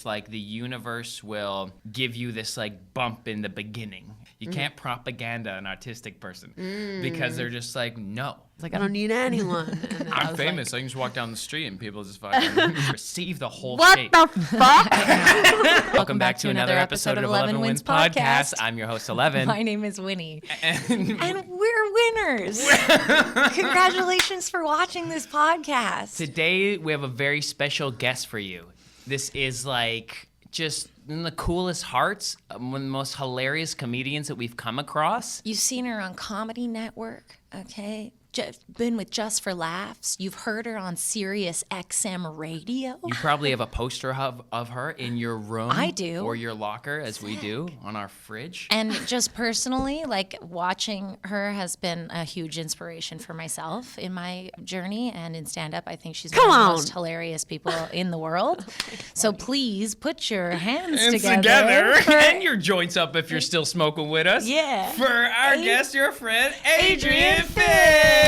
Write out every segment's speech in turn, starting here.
it's like the universe will give you this like bump in the beginning. You can't propaganda an artistic person because they're just like, no. It's like, I don't need anyone. I'm famous. I can just walk down the street and people just fucking receive the whole shit. What the fuck? Welcome back to another episode of 11 Wins Podcast. I'm your host, 11. My name is Winnie. And we're winners. Congratulations for watching this podcast. Today, we have a very special guest for you. This is like just in the coolest hearts, one of the most hilarious comedians that we've come across. You've seen her on Comedy Network, okay? Been with Just for Laughs. You've heard her on Sirius XM radio. You probably have a poster of her in your room. I do. Or your locker, as we do, on our fridge. And just personally, like, watching her has been a huge inspiration for myself in my journey and in stand-up. I think she's one of the most hilarious people in the world. So please put your hands together. And your joints up if you're still smoking with us. Yeah. For our guest, your friend, Adrienne Fish.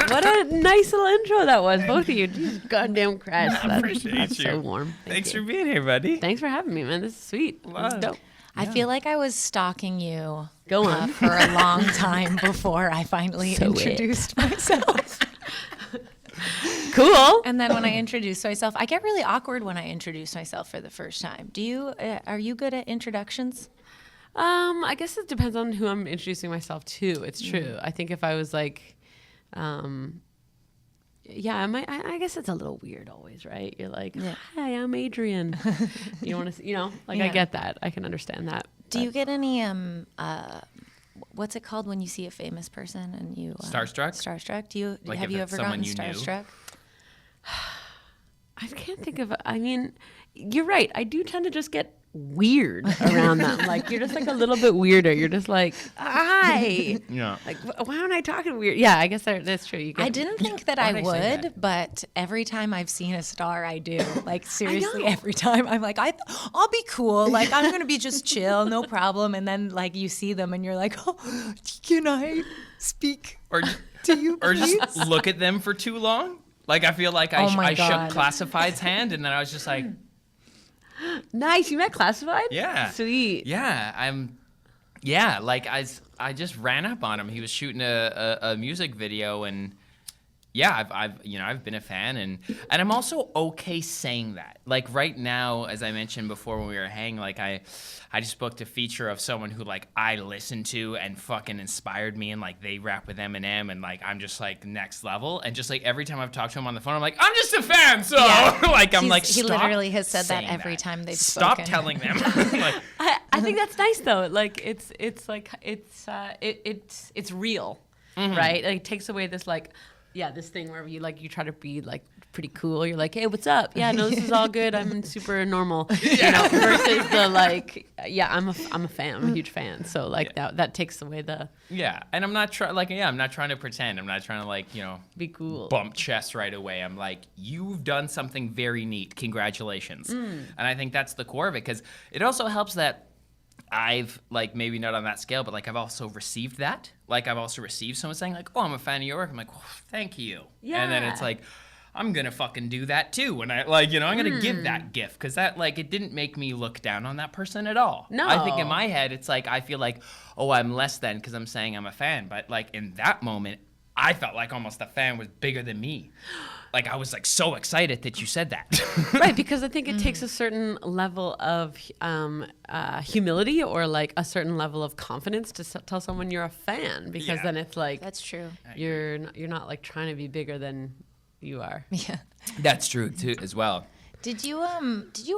What a nice little intro that was, both of you. Jesus, goddamn Christ. I appreciate that's you. so warm. Thanks for being here, buddy. Thanks for having me, man. This is sweet. This is dope. I feel like I was stalking you Go on. for a long time before I finally introduced myself. Cool. And then when I introduce myself, I get really awkward when I introduce myself for the first time. Are you good at introductions? I guess it depends on who I'm introducing myself to. It's true. I think if I was like, I guess it's a little weird always, right? You're like, hi, I'm Adrienne. You want to, I get that. I can understand that. Do you get any, what's it called when you see a famous person and you... Starstruck? Starstruck. Like have you ever gotten starstruck? I can't think of, you're right. I do tend to just get weird around them. Like, you're just like a little bit weirder. You're just like, hi. Yeah. Like, why am I talking weird? Yeah, I guess that's true. I didn't think that I would, but every time I've seen a star, I do. Like, seriously, every time I'm like, I'll be cool. Like, I'm going to be just chill, no problem. And then, like, you see them and you're like, oh, can I speak to you, Or please? just look at them for too long. Like, I feel like I shook Classified's hand and then I was just like... Nice. You met Classified? Yeah. Sweet. Yeah. I just ran up on him. He was shooting a music video and I've been a fan and I'm also okay saying that. Like right now, as I mentioned before when we were hanging, like I just booked a feature of someone who like I listened to and fucking inspired me and like they rap with Eminem and like I'm just like next level and just like every time I've talked to him on the phone I'm like I'm just a fan so like I'm like he stop literally has said that every time they've spoken. Stop telling them. Like, I think that's nice though. Like it's real, right? Like it takes away this like. Yeah, this thing where you try to be like pretty cool. You're like, hey, what's up? Yeah, no, this is all good. I'm super normal. Versus the like, I'm a fan. I'm a huge fan. So like that takes away the and I'm not trying I'm not trying to pretend. I'm not trying to like be cool. Bump chest right away. I'm like, you've done something very neat. Congratulations. And I think that's the core of it because it also helps that. I've like maybe not on that scale, but like I've also received that. Like I've also received someone saying like, "Oh, I'm a fan of your work." I'm like, well, "Thank you." Yeah. And then it's like, I'm gonna fucking do that too. When I I'm gonna give that gift because that like it didn't make me look down on that person at all. No. I think in my head it's like I feel like, oh, I'm less than because I'm saying I'm a fan. But like in that moment, I felt like almost the fan was bigger than me. Like, I was, like, so excited that you said that. Right, because I think it takes a certain level of humility or, like, a certain level of confidence to tell someone you're a fan. Because then it's like... That's true. You're not, like, trying to be bigger than you are. Yeah. That's true, too, as well. Did you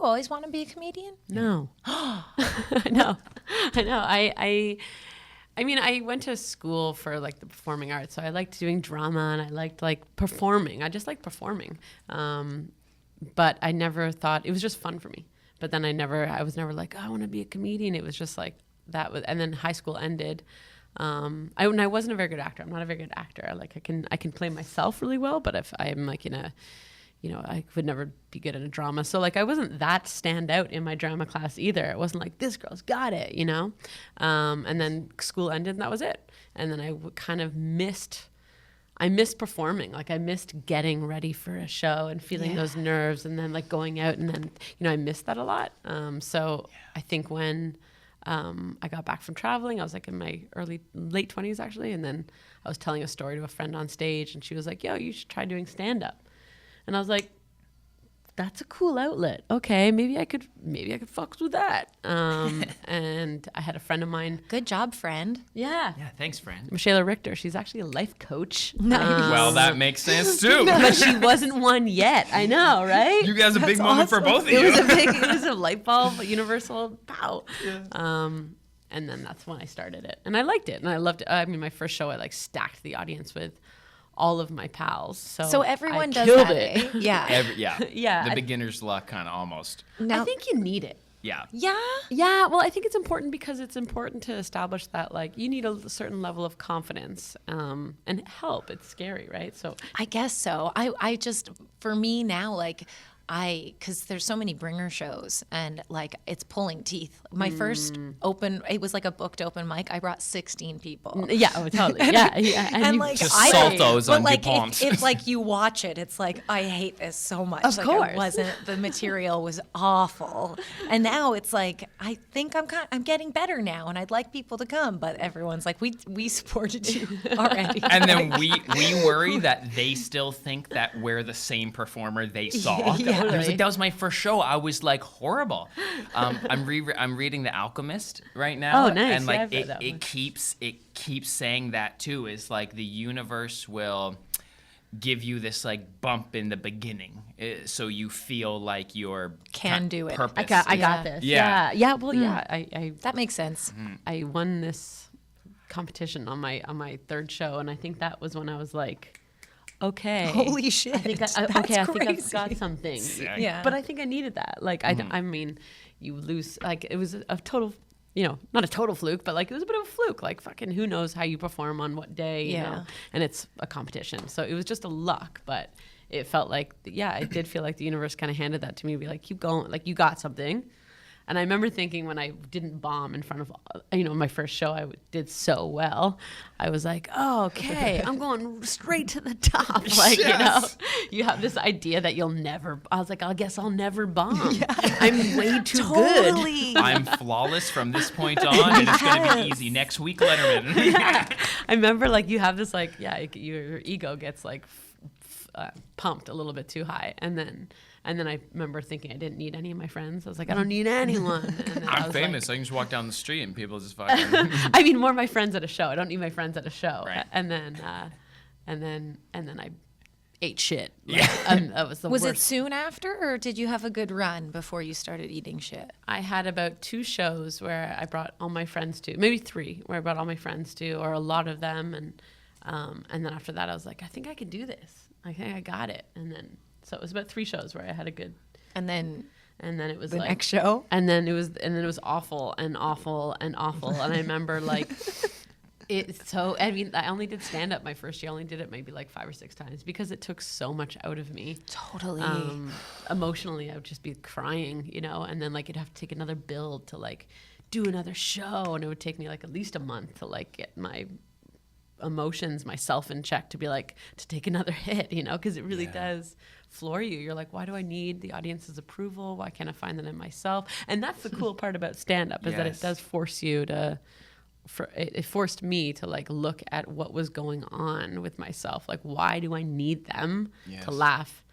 always want to be a comedian? No. I know. I mean, I went to school for like the performing arts, so I liked doing drama and I liked like performing. I just liked performing, but I never thought it was just fun for me. But then I was never like, oh, I want to be a comedian. It was just like that was, and then high school ended. I wasn't a very good actor. I'm not a very good actor. Like I can play myself really well, but if I'm like in a I would never be good at a drama. So like I wasn't that stand out in my drama class either. It wasn't like this girl's got it, And then school ended and that was it. And then I kind of missed I missed performing. Like I missed getting ready for a show and feeling those nerves and then like going out and then, I missed that a lot. So I think when I got back from traveling, I was like in my late 20s actually. And then I was telling a story to a friend on stage and she was like, yo, you should try doing stand-up. And I was like, that's a cool outlet. Okay, maybe I could fuck with that. And I had a friend of mine. Good job, friend. Yeah. Yeah, thanks, friend. Michaela Richter. She's actually a life coach. Well, that makes sense too. But she wasn't one yet. I know, right? You guys, a big moment for both of you. It was a light bulb, universal pow. Yeah. And then that's when I started it, and I liked it, and I loved it. I mean, my first show, I like stacked the audience with all of my pals. So everyone does killed that, it. eh? Yeah. Yeah. The beginner's luck, kind of almost. I think you need it. Yeah. Yeah. Yeah. Well, I think it's important because it's important to establish that like you need a certain level of confidence and help. It's scary, right? So I guess so. I just, for me now, like because there's so many bringer shows and like it's pulling teeth. My first it was like a booked open mic. I brought 16 people. Yeah, totally. Yeah. And like just salt those on like DuPont. if like you watch it, it's like I hate this so much. Of like, course. it wasn't. The material was awful, and now it's like I think I'm getting better now, and I'd like people to come, but everyone's like we supported you already. And then we worry that they still think that we're the same performer they saw. Yeah. I was like, that was my first show. I was like horrible. I'm reading The Alchemist right now. Oh, nice. And like Yeah, I've read that one. it keeps saying that too. Is like the universe will give you this like bump in the beginning, so you feel like you're Can do it. Purpose. I got this. Yeah. Yeah. Well, yeah. I That makes sense. I won this competition on my third show, and I think that was when I was like, okay, Holy shit. I think I think I've got something. Yeah. But I think I needed that. Like I mean, you lose. Like it was a total. Not a total fluke, but like it was a bit of a fluke. Like fucking who knows how you perform on what day, you know? And it's a competition. So it was just a luck, but it felt like, it did feel like the universe kind of handed that to me, be like, keep going, like you got something. And I remember thinking when I didn't bomb in front of, my first show, I did so well. I was like, oh, okay, I'm going straight to the top. Like, Yes. you have this idea that you'll never, I was like, I guess I'll never bomb. Yeah. I'm way too Totally. I'm flawless from this point on, and it's going to be easy. Next week, Letterman. Yeah. I remember like you have this like, your ego gets like pumped a little bit too high. And then I remember thinking I didn't need any of my friends. I was like, I don't need anyone. And then I I'm was famous. like- I can just walk down the street and people just fucking. I mean, more my friends at a show. I don't need my friends at a show. Right. And then I ate shit. Like, Yeah. That was the Was worst. it soon after, or did you have a good run before you started eating shit? I had about 2 shows where I brought all my friends to, maybe 3, where I brought all my friends to, or a lot of them. And then after that, I was like, I think I can do this. I think I got it. And then, so it was about 3 shows where I had a good, And then it was the like, next show? and then it was awful and awful and awful. And I remember like, I only did stand up my first year. I only did it maybe like 5 or 6 times because it took so much out of me. Totally. Emotionally, I would just be crying, and then like you'd have to take another build to like do another show. And it would take me like at least a month to like get my emotions, myself in check, to be like, to take another hit, because it really does floor you. You're like, why do I need the audience's approval? Why can't I find that in myself? And that's the cool part about stand-up is that it does force you to, it forced me to like look at what was going on with myself. Like, why do I need them to laugh?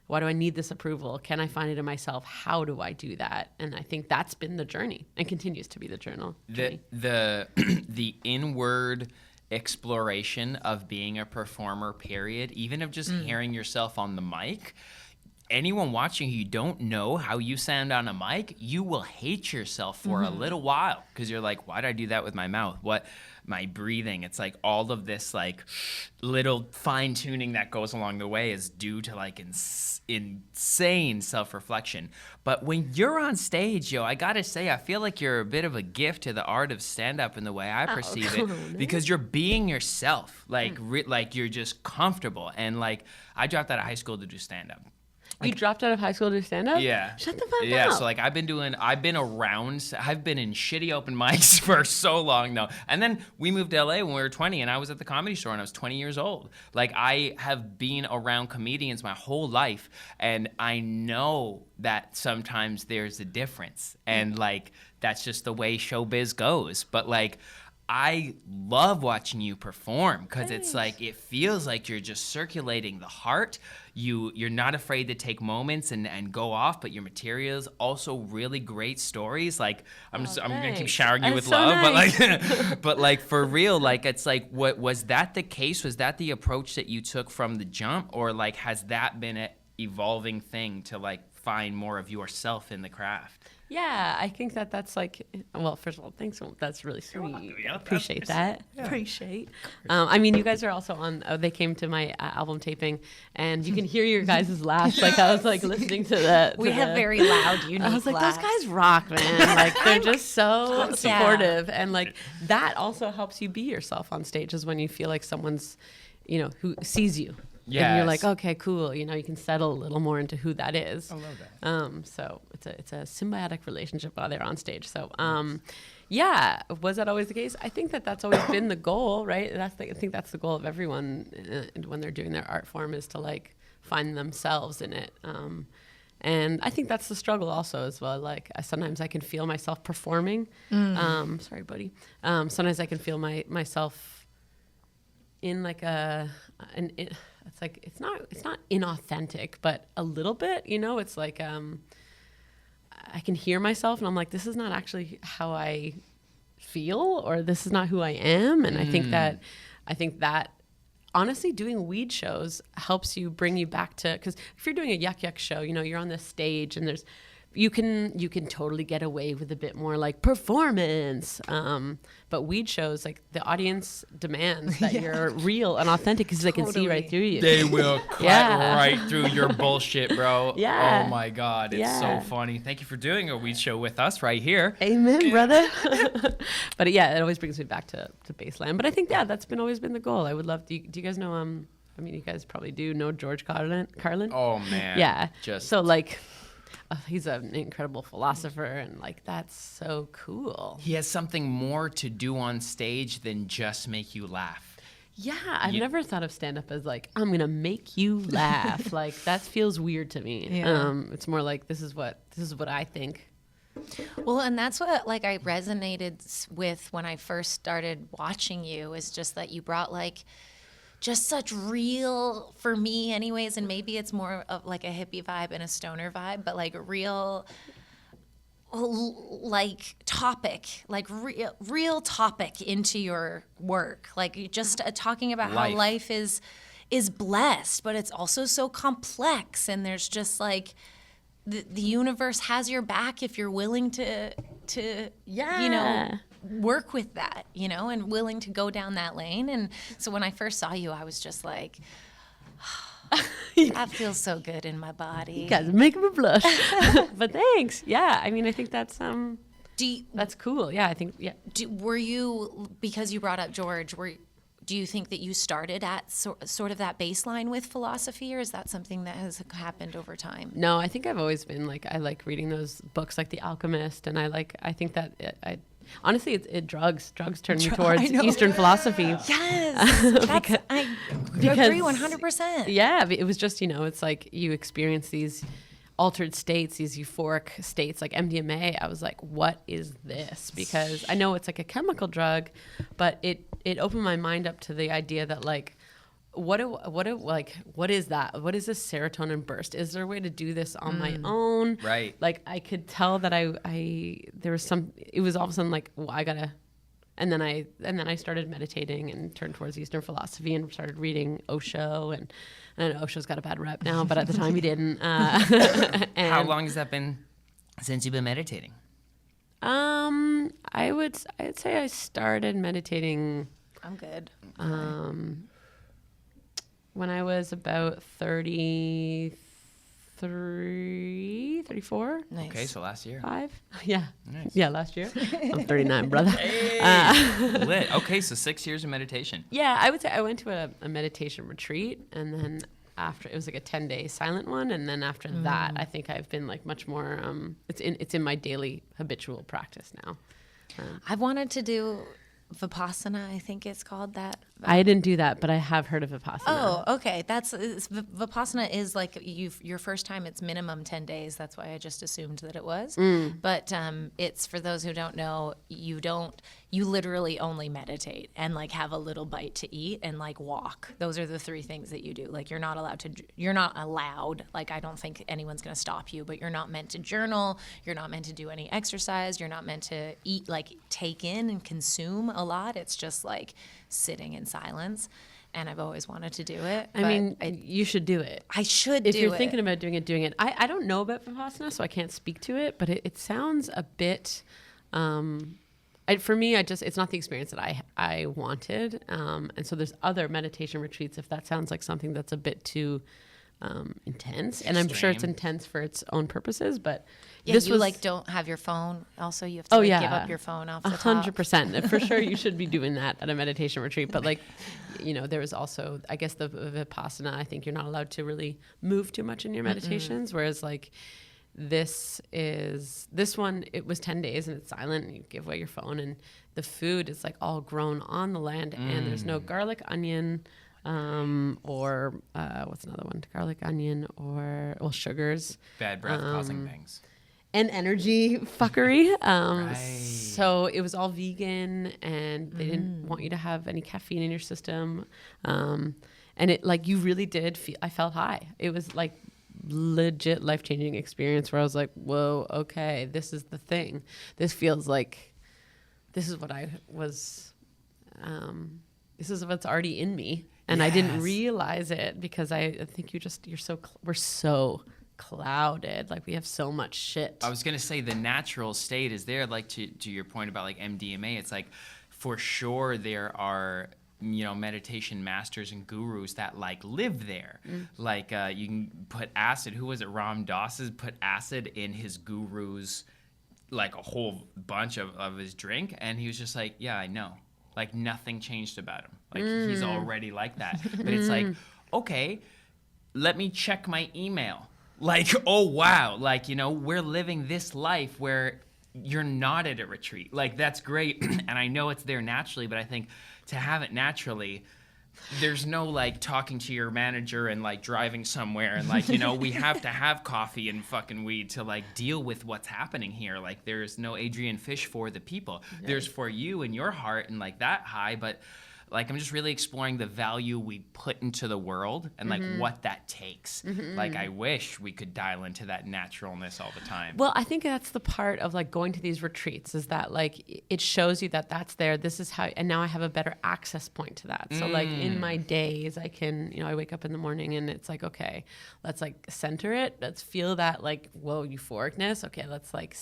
Why do I need this approval? Can I find it in myself? How do I do that? And I think that's been the journey and continues to be the journey. The inward exploration of being a performer, period, even of just hearing yourself on the mic. Anyone watching who you don't know how you sound on a mic, you will hate yourself for a little while because you're like, why did I do that with my mouth? What, my breathing? It's like all of this like little fine tuning that goes along the way is due to like insane self-reflection. But when you're on stage, I gotta say, I feel like you're a bit of a gift to the art of stand-up in the way I perceive it, because you're being yourself, like like you're just comfortable. And like I dropped out of high school to do stand-up. You dropped out of high school to do stand-up? Yeah. Shut the fuck up. Yeah, so like I've been in shitty open mics for so long now. And then we moved to LA when we were 20 and I was at the Comedy Store and I was 20 years old. Like I have been around comedians my whole life and I know that sometimes there's a difference. And like that's just the way showbiz goes. But like I love watching you perform because it's like it feels like you're just circulating the heart. You're not afraid to take moments and go off, but your material is also really great stories. Like I'm gonna keep showering you with love, nice. but like for real, like it's like what was that the case? Was that the approach that you took from the jump, or like has that been an evolving thing to like find more of yourself in the craft? Yeah, I think that's like, well, first of all, thanks. That's really sweet. Yeah, Appreciate that. Yeah. Appreciate. I mean, you guys are also on, they came to my album taping and you can hear your guys' laughs. Like I was like listening to the. We have very loud, unique I was like, laughs. those guys rock, man. Like they're just so supportive. And like that also helps you be yourself on stage is when you feel like someone's, who sees you. Yeah, and you're like, okay, cool. You can settle a little more into who that is. I love that. So it's a symbiotic relationship while they're on stage. So, yeah, was that always the case? I think that's always been the goal, right? I think that's the goal of everyone when they're doing their art form is to like find themselves in it. And I think that's the struggle also as well. Like sometimes I can feel myself performing. Sorry, buddy. Sometimes I can feel myself in like it's like it's not inauthentic, but a little bit, it's like I can hear myself and I'm like, this is not actually how I feel, or this is not who I am. And I think that honestly doing weed shows helps you bring you back to, because if you're doing a yuck yuck show, you're on this stage and you can totally get away with a bit more like performance. But weed shows, like the audience demands that you're real and authentic because they can see right through you. They will cut right through your bullshit, bro. Yeah. Oh my God. It's so funny. Thank you for doing a weed show with us right here. Amen, brother. But yeah, it always brings me back to baseline. But I think, that's always been the goal. I would love to, do you guys know, you guys probably do know George Carlin? Oh man. Yeah. So like, he's an incredible philosopher, and like that's so cool. He has something more to do on stage than just make you laugh. Yeah, I've never thought of stand-up as like, I'm gonna make you laugh. Like that feels weird to me. Yeah. It's more like this is what I think. Well, and that's what like I resonated with when I first started watching you, is just that you brought like just such real, for me anyways, and maybe it's more of like a hippie vibe and a stoner vibe, but like real like topic, like real topic into your work. Like just talking about how life is blessed, but it's also so complex, and there's just like the universe has your back if you're willing to work with that, and willing to go down that lane. And so when I first saw you, I was just like, that feels so good in my body. You guys make me blush. But thanks. Yeah, I think that's that's cool. Yeah, I think were you, because you brought up George, do you think that you started at sort of that baseline with philosophy, or is that something that has happened over time? No, I think I've always been like, I like reading those books like The Alchemist, and I think that honestly, drugs turn me towards Eastern philosophy. Yes, I agree 100%. Yeah, it was just, it's like you experience these altered states, these euphoric states like MDMA. I was like, what is this? Because I know it's like a chemical drug, but it opened my mind up to the idea that like, what is that? What is this serotonin burst? Is there a way to do this on my own? Right. Like I could tell that there was it was all of a sudden like, well, I gotta, and then I started meditating and turned towards Eastern philosophy and started reading Osho, and I know Osho's got a bad rep now, but at the time he didn't. How long has that been since you've been meditating? I'd say I started meditating. I'm good. When I was about 33, 34. Nice. Okay, so last year. 5? Yeah. Nice. Yeah, last year. I'm 39, brother. Lit. Okay, so 6 years of meditation. Yeah, I would say I went to a meditation retreat, and then after, it was like a 10-day silent one. And then after that, I think I've been like much more, it's in my daily habitual practice now. I've wanted to do Vipassana, I think it's called that. I didn't do that, but I have heard of Vipassana. Oh, okay. Vipassana is like your first time. It's minimum 10 days. That's why I just assumed that it was. But it's, for those who don't know, you literally only meditate and like have a little bite to eat and like walk. Those are the three things that you do. Like you're not allowed. Like I don't think anyone's going to stop you, but you're not meant to journal. You're not meant to do any exercise. You're not meant to eat, like take in and consume a lot. It's just like sitting in silence, and I've always wanted to do it. I mean, you should do it. I should do it. If you're thinking about doing it. I don't know about Vipassana, so I can't speak to it, but it sounds a bit, for me, it's not the experience that I wanted. And so there's other meditation retreats, if that sounds like something that's a bit too intense. And I'm sure it's intense for its own purposes, but this was like don't have your phone. Also, you have to give up your phone off the top. 100%. For sure, you should be doing that at a meditation retreat. But like, there was also, I guess, the Vipassana. I think you're not allowed to really move too much in your meditations. Whereas like this one, it was 10 days and it's silent and you give away your phone, and the food is like all grown on the land and there's no garlic, onion, or what's another one? Garlic, onion, or sugars. Bad breath causing things. And energy fuckery. Right. So it was all vegan, and they didn't want you to have any caffeine in your system. And it, like, you really did feel, I felt high. It was like legit life-changing experience where I was like, whoa, okay, this is the thing. This feels like, this is what I was, this is what's already in me. And I didn't realize it because I think we're so clouded. Like we have so much shit. I was going to say the natural state is there, like to your point about like MDMA. It's like for sure there are, meditation masters and gurus that like live there. Like you can put acid. Who was it? Ram Dass put acid in his guru's, like a whole bunch of his drink. And he was just like, yeah, I know. Like nothing changed about him. Like he's already like that. But it's like, okay, let me check my email. Like, oh wow, like, we're living this life where you're not at a retreat. Like that's great. And I know it's there naturally, but I think to have it naturally, there's no like talking to your manager and like driving somewhere and like, we have to have coffee and fucking weed to like deal with what's happening here. Like there's no Adrienne Fish for the people. Okay. There's for you and your heart and like that high, but like I'm just really exploring the value we put into the world and like what that takes. Like I wish we could dial into that naturalness all the time. Well, I think that's the part of like going to these retreats is that like it shows you that that's there. This is how, and now I have a better access point to that. So like in my days, I can, I wake up in the morning and it's like, okay, let's like center it. Let's feel that like, whoa, euphoricness. Okay, let's like,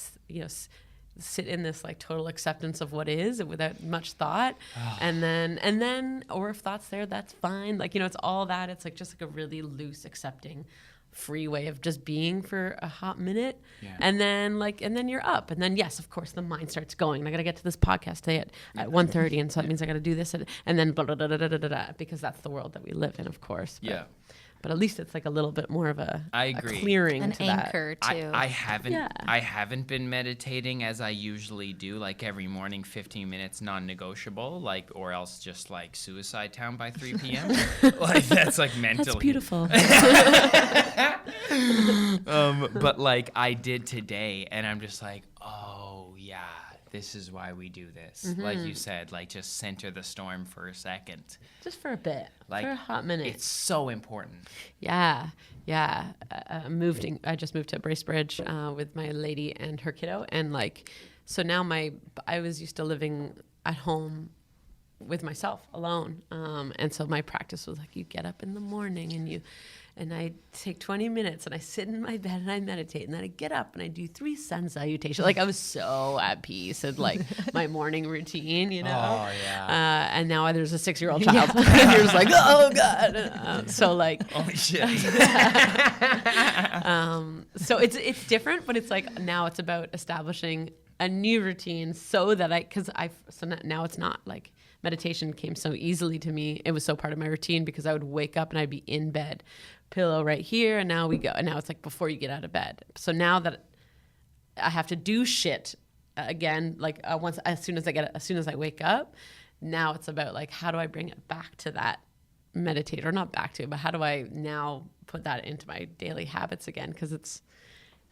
sit in this like total acceptance of what is without much thought. And then or if thought's there, that's fine. Like, it's all that. It's like just like a really loose, accepting, free way of just being for a hot minute. Yeah. And then you're up. And then yes, of course the mind starts going. And I gotta get to this podcast today at 1:30, and so that means I gotta do this and then blah, blah, blah, blah, blah, blah, blah, because that's the world that we live in, of course. But at least it's like a little bit more of a clearing, an to anchor that. too. I haven't been meditating as I usually do, like every morning, 15 minutes, non-negotiable, like, or else just like Suicide Town by 3 p.m. Like that's like mentally. That's beautiful. But like I did today, and I'm just like, oh yeah. This is why we do this. Like you said, like just center the storm for a second. Just for a bit, like, for a hot minute. It's so important. Yeah. I just moved to Bracebridge with my lady and her kiddo. And like, so now I was used to living at home with myself alone. And so my practice was like, you get up in the morning and I take 20 minutes and I sit in my bed and I meditate, and then I get up and I do 3 sun salutations. Like I was so at peace and like my morning routine, Oh yeah. And now there's a 6-year-old child and you're just like, oh God. So like, holy shit. So it's different, but it's like now it's about establishing a new routine so that now it's not like meditation came so easily to me. It was so part of my routine because I would wake up and I'd be in bed pillow right here, and now we go. And now it's like before you get out of bed. So now that I have to do shit again, like as soon as I wake up, now it's about like, how do I bring it back to that meditate, or not back to it, but how do I now put that into my daily habits again? Because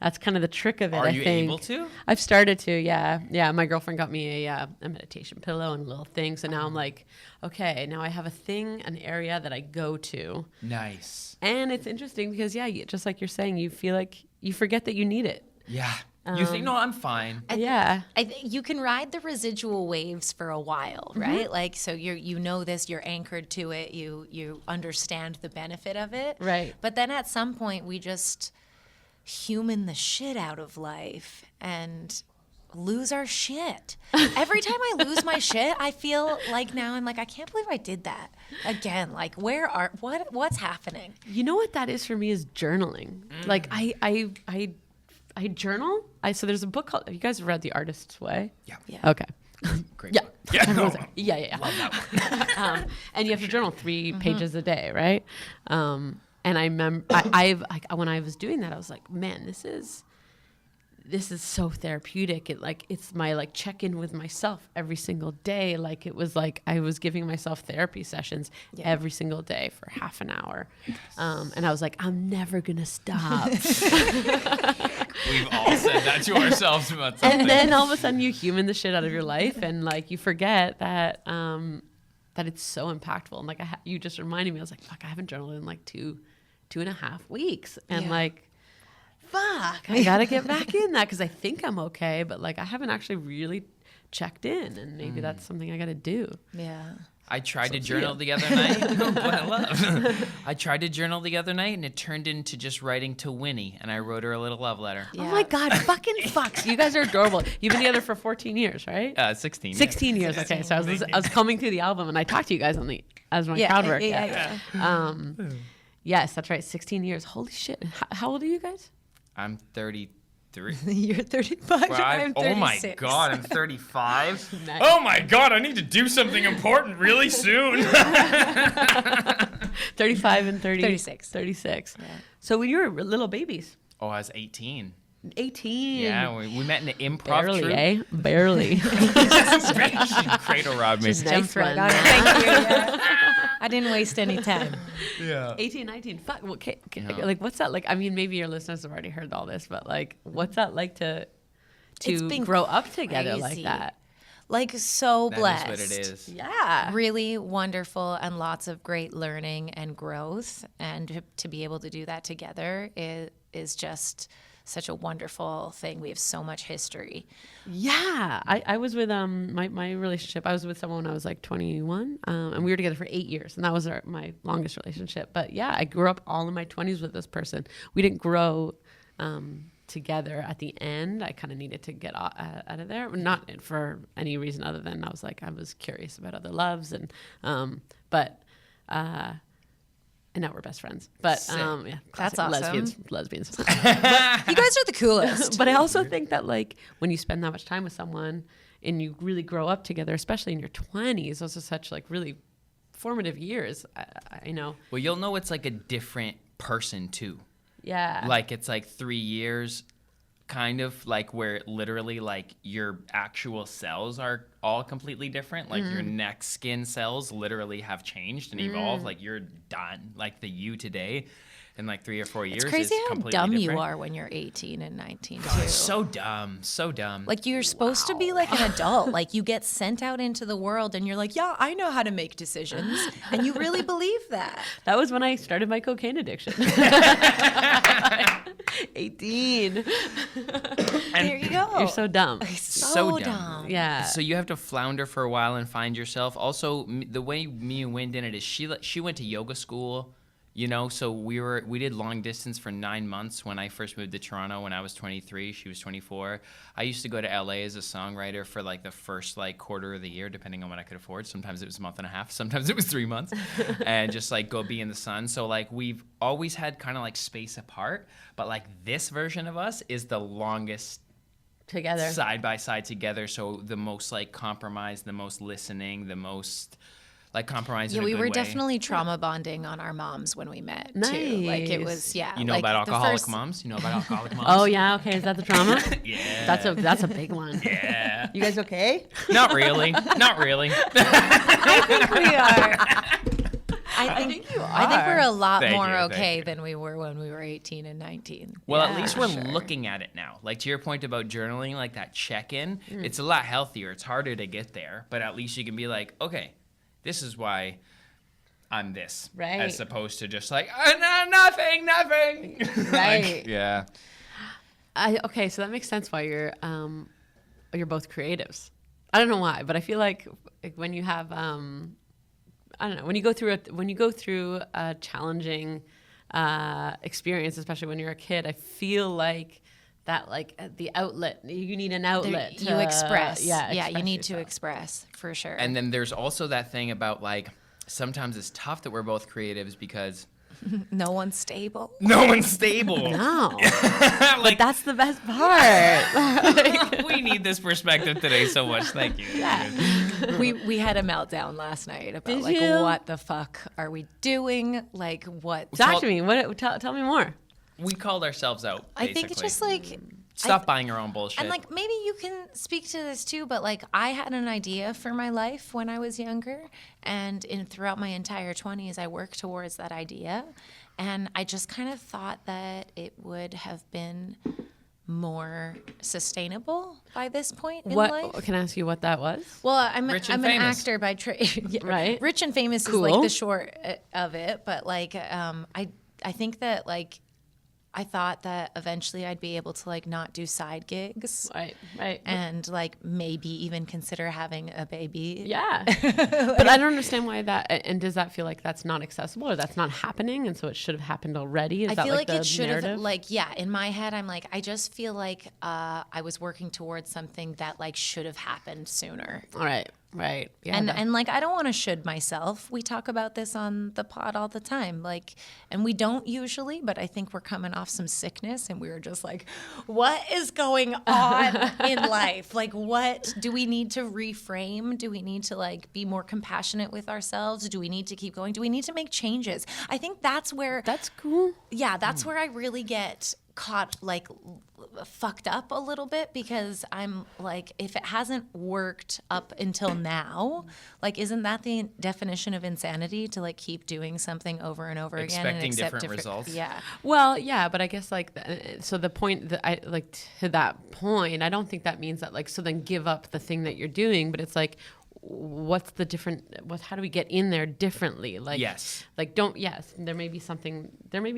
that's kind of the trick of it. Are you able to? I've started to, yeah. My girlfriend got me a meditation pillow and a little thing. So now I'm like, okay, now I have a thing, an area that I go to. Nice. And it's interesting because, just like you're saying, you feel like you forget that you need it. Yeah. You think, no, I'm fine. You can ride the residual waves for a while, right? Mm-hmm. Like, so you know this, you're anchored to it, you understand the benefit of it. Right. But then at some point we just human the shit out of life and lose our shit. Every time I lose my shit, I feel like now I'm like, I can't believe I did that again. Like, what's happening? You know what that is for me is journaling. Like I journal. So there's a book called, have you guys read The Artist's Way? Yeah. Okay. Great. Yeah. book. Yeah. Love that one. And you have to journal 3 pages a day, right? And I remember, when I was doing that, I was like, man, this is so therapeutic. It's my check-in with myself every single day. Like it was like I was giving myself therapy sessions every single day for half an hour. Yes. And I was like, I'm never gonna stop. We've all said that to ourselves about something. And then all of a sudden you human the shit out of your life, and you forget that that it's so impactful. And you just reminded me. I was like, fuck, I haven't journaled in 2.5 weeks, and fuck, I gotta get back in that because I think I'm okay, but I haven't actually really checked in, and maybe that's something I gotta do. Yeah. I tried to journal the other night. What I love. I tried to journal the other night, and it turned into just writing to Winnie, and I wrote her a little love letter. Yeah. Oh my God, fucking fucks. You guys are adorable. You've been together for 14 years, right? 16. 16 years. Okay, so I was combing through the album, and I talked to you guys as my crowd work. Yeah. Yes, that's right. 16 years. Holy shit. How old are you guys? I'm 33. You're 35. I'm 36. Oh my God, I'm 35. Nice. Oh my God, I need to do something important really soon. 35 and 36. Yeah. So when you were little babies. Oh, I was 18. 18. Yeah, we met in an improv Barely, troupe. eh? Barely. She cradle robbed me. Just nice one. Thank you. Yeah. I didn't waste any time. Yeah. 18, 19. Fuck. Okay. What's that like? I mean, maybe your listeners have already heard all this, but what's that like to grow up together like that? So blessed. That is what it is. Yeah. Really wonderful and lots of great learning and growth. And to be able to do that together is just such a wonderful thing. We have so much history. Yeah. I was with my relationship. I was with someone when I was 21, and we were together for 8 years, and that was my longest relationship. But yeah, I grew up all in my 20s with this person. We didn't grow together at the end. I kind of needed to get out of there, not for any reason other than I was curious about other loves, and and now we're best friends. But yeah, that's awesome. Lesbians. You guys are the coolest. But I also think that when you spend that much time with someone and you really grow up together, especially in your 20s, those are such really formative years. I know. Well, you'll know it's a different person too. Yeah. It's 3 years, kind of where literally your actual cells are all completely different. Your neck skin cells literally have changed and evolved. You're done. The you today in 3 or 4 years. It's crazy is how completely dumb different. you are when you're 18 and 19 God, too. so dumb. So dumb. You're supposed to be an adult. You get sent out into the world and you're like, yeah, I know how to make decisions. And you really believe that. That was when I started my cocaine addiction. 18. There you go. You're so dumb. So dumb. Yeah. So you have to flounder for a while and find yourself. Also, the way me and Wynn did it is she went to yoga school. So we did long distance for 9 months when I first moved to Toronto when I was 23. She was 24. I used to go to LA as a songwriter for the first quarter of the year, depending on what I could afford. Sometimes it was a month and a half. Sometimes it was 3 months, and just go be in the sun. So we've always had kind of space apart, but this version of us is the longest together, side by side together. So the most compromised, the most listening, the most like compromise in Yeah, a we good were way. definitely trauma bonding on our moms when we met too. Like it was, Nice. You know like about the alcoholic first- moms? You know about alcoholic moms? Oh yeah, okay. Is that the trauma? Yeah. That's a big one. Yeah. You guys okay? Not really. Not really. I think we are. I think you I think we're a lot Thank more you, thank okay you. than we were when we were 18 and 19. Well, Yeah, at least for we're sure. looking at it now. Like to your point about journaling, like that check-in, Mm. it's a lot healthier. It's harder to get there, but at least you can be like, okay, this is why I'm this, Right. as opposed to just like, no, nothing. Right. Like, yeah. Okay, so that makes sense why you're both creatives. I don't know why, but I feel like when you have I don't know, when you go through a challenging experience, especially when you're a kid, I feel like that the outlet, you need an outlet. You express. Yeah, you express need to yourself. express for sure. And then there's also that thing about like, sometimes it's tough that we're both creatives because no one's stable. no one's stable. No, Like, that's the best part. we need this perspective today so much. Thank you. We had a meltdown last night about Did like you? what the fuck are we doing? Like what? Talk to me. Tell me more. We called ourselves out, I basically. think it's just like Stop buying your own bullshit. And like maybe you can speak to this too, but like I had an idea for my life when I was younger, and throughout my entire 20s, I worked towards that idea, and I just kind of thought that it would have been more sustainable by this point in life. Can I ask you what that was? Well, I'm Rich an and famous. actor by trade. Yeah, Right. Rich and famous is Cool. like the short of it, but like I think that like I thought that eventually I'd be able to like not do side gigs. Right. And like maybe even consider having a baby. Yeah. But I don't understand why that, and does that feel like that's not accessible or that's not happening and so it should have happened already? Is I that feel like the it should narrative? have, like, yeah, in my head, I'm like, I just feel like I was working towards something that like should have happened sooner. Right. Yeah. And like, I don't want to should myself. We talk about this on the pod all the time. Like, and we don't usually, but I think we're coming off some sickness and we were just like, what is going on in life? Like, what do we need to reframe? Do we need to like be more compassionate with ourselves? Do we need to keep going? Do we need to make changes? I think that's where, that's cool. yeah, that's where I really get caught like fucked up a little bit, because I'm like, if it hasn't worked up until now, like, isn't that the definition of insanity, to like keep doing something over and over again and Expecting accept different results. Yeah. Well, yeah, but I guess like, so the point that I like to that point, I don't think that means that like, so then give up the thing that you're doing, but it's like, what's the different, how do we get in there differently? Like, Yes. like there may be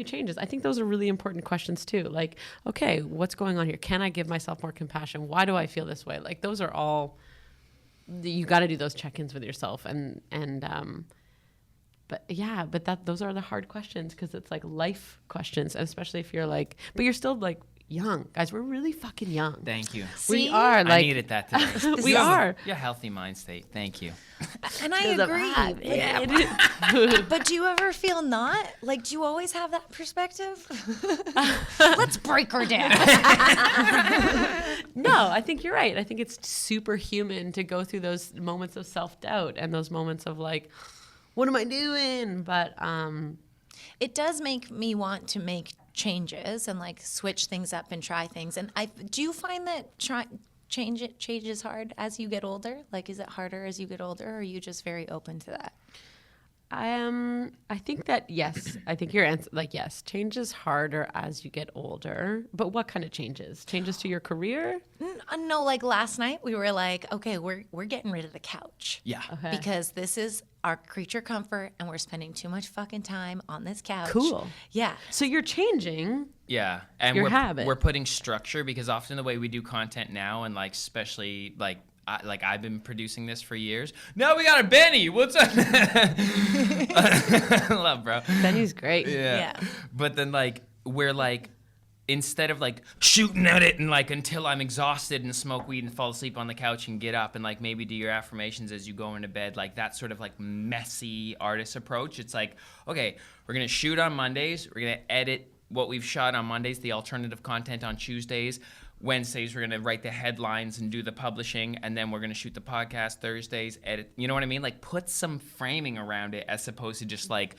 changes. I think those are really important questions too. Like, okay, what's going on here? Can I give myself more compassion? Why do I feel this way? Like, those are all, you got to do those check-ins with yourself. But those are the hard questions, because it's like life questions, and especially if you're like, but you're still like young, guys. We're really fucking young. Thank you. We See? are I like, needed that today. we are. Your healthy mind state. Thank you. And I agree. Yeah. But do you ever feel not? Like, do you always have that perspective? Let's break her down. No, I think you're right. I think it's super human to go through those moments of self-doubt and those moments of like, what am I doing? But it does make me want to make changes and like switch things up and try things. And do you find that change is hard as you get older? Like, is it harder as you get older, or are you just very open to that? I think that yes. I think your answer, like, yes, change is harder as you get older. But what kind of changes? Changes to your career? No, like last night we were like, okay, we're getting rid of the couch. Yeah. Okay. Because this is our creature comfort and we're spending too much fucking time on this couch. Cool. Yeah. So you're changing. Yeah, and Your habit. we're putting structure, because often the way we do content now, and like especially like I've been producing this for years. Now we got a Benny. What's up? Love, bro. Benny's great. Yeah. But then like we're like, instead of like shooting at it and like until I'm exhausted and smoke weed and fall asleep on the couch and get up and like maybe do your affirmations as you go into bed, like that sort of like messy artist approach. It's like, okay, we're gonna shoot on Mondays. We're gonna edit what we've shot on Mondays, the alternative content on Tuesdays. Wednesdays we're going to write the headlines and do the publishing, and then we're going to shoot the podcast Thursdays, edit. You know what I mean? Like, put some framing around it as opposed to just like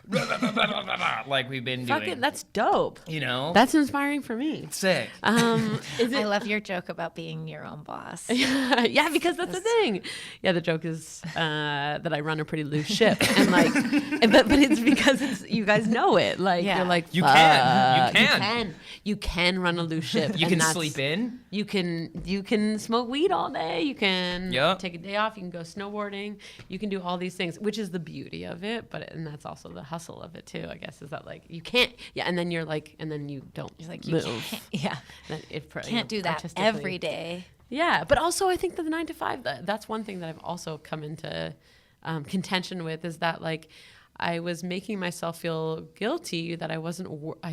like we've been doing. Fuck it, that's dope. You know? That's inspiring for me. Sick. I love your joke about being your own boss. Yeah, because that's the thing. Yeah, the joke is that I run a pretty loose ship, and like, but it's because you guys know it. Like, you're like, you can run a loose ship. You can sleep in. You can smoke weed all day. You can take a day off. You can go snowboarding. You can do all these things, which is the beauty of it. And that's also the hustle of it too, I guess, is that like you can't, and then you're like, and then you don't, you're like, you move. Can't do that every day. Yeah, but also I think that the 9 to 5, that's one thing that I've also come into contention with, is that like I was making myself feel guilty that I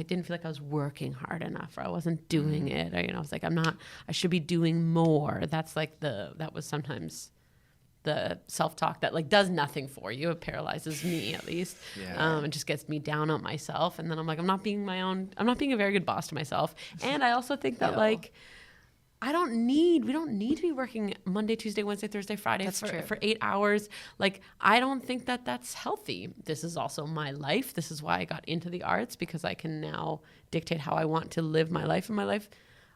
didn't feel like I was working hard enough, or I wasn't doing it, or, I was like, I should be doing more. That's like that was sometimes the self-talk that like does nothing for you. It paralyzes me, at least. It just gets me down on myself. And then I'm like, I'm not being a very good boss to myself. And I also think that like, we don't need to be working Monday, Tuesday, Wednesday, Thursday, Friday for 8 hours. Like, I don't think that that's healthy. This is also my life. This is why I got into the arts, because I can now dictate how I want to live my life. In my life,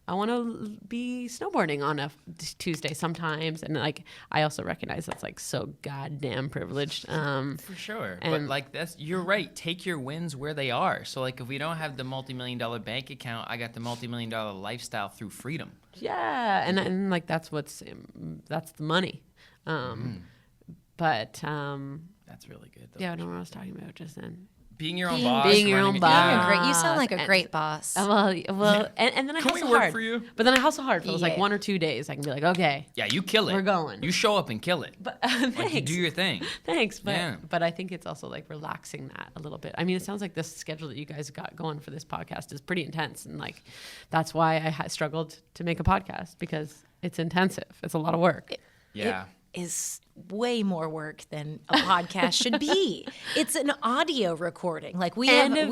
I want to be snowboarding on a Tuesday sometimes. And like, I also recognize that's like so goddamn privileged. For sure. But like, you're right. Take your wins where they are. So like, if we don't have the multi-million-dollar bank account, I got the multi-million-dollar lifestyle through freedom. Yeah. And like, that's the money. But that's really good though. Yeah, I don't know what I was talking about just then. Being your own boss. Being your own boss. You sound like a great boss. Well, and then I hustle hard. For you? But then I hustle hard for those like 1 or 2 days. I can be like, okay. Yeah, you kill it. We're going. You show up and kill it. But like, thanks. you do your thing. Thanks, but I think it's also like relaxing that a little bit. I mean, it sounds like this schedule that you guys got going for this podcast is pretty intense, and like that's why I struggled to make a podcast, because it's intensive. It's a lot of work. It is way more work than a podcast should be. It's an audio recording. Like we have a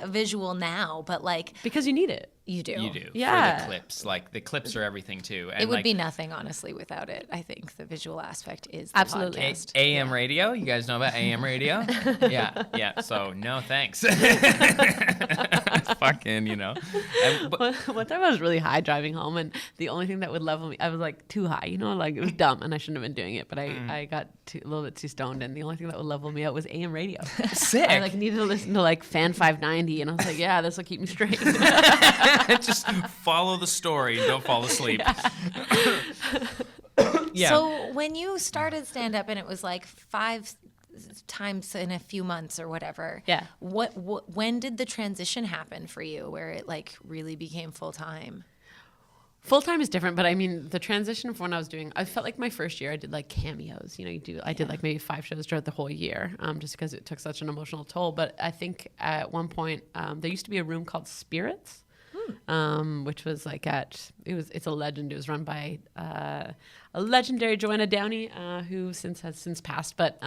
visual now, but like because you need it. You do. Yeah. For the clips. Like the clips are everything too. And it would like, be nothing, honestly, without it. I think the visual aspect is the absolutely podcast. AM radio. You guys know about AM radio? Yeah. So no thanks. Fucking, One time I was really high driving home, and the only thing that would level me, I was like too high, like it was dumb, and I shouldn't have been doing it, but I got a little bit too stoned, and the only thing that would level me out was AM radio. Sick. I like needed to listen to like Fan 590, and I was like, yeah, this will keep me straight. Just follow the story. Don't fall asleep. Yeah. So when you started stand-up and it was like 5 times in a few months or whatever, when did the transition happen for you where it like really became full-time? Full-time is different, but I mean, the transition from when I felt like my first year I did like cameos, I did like maybe 5 shows throughout the whole year, just because it took such an emotional toll. But I think at one point, there used to be a room called Spirits, which was like it's a legend. It was run by a legendary Joanna Downey, who has since passed, but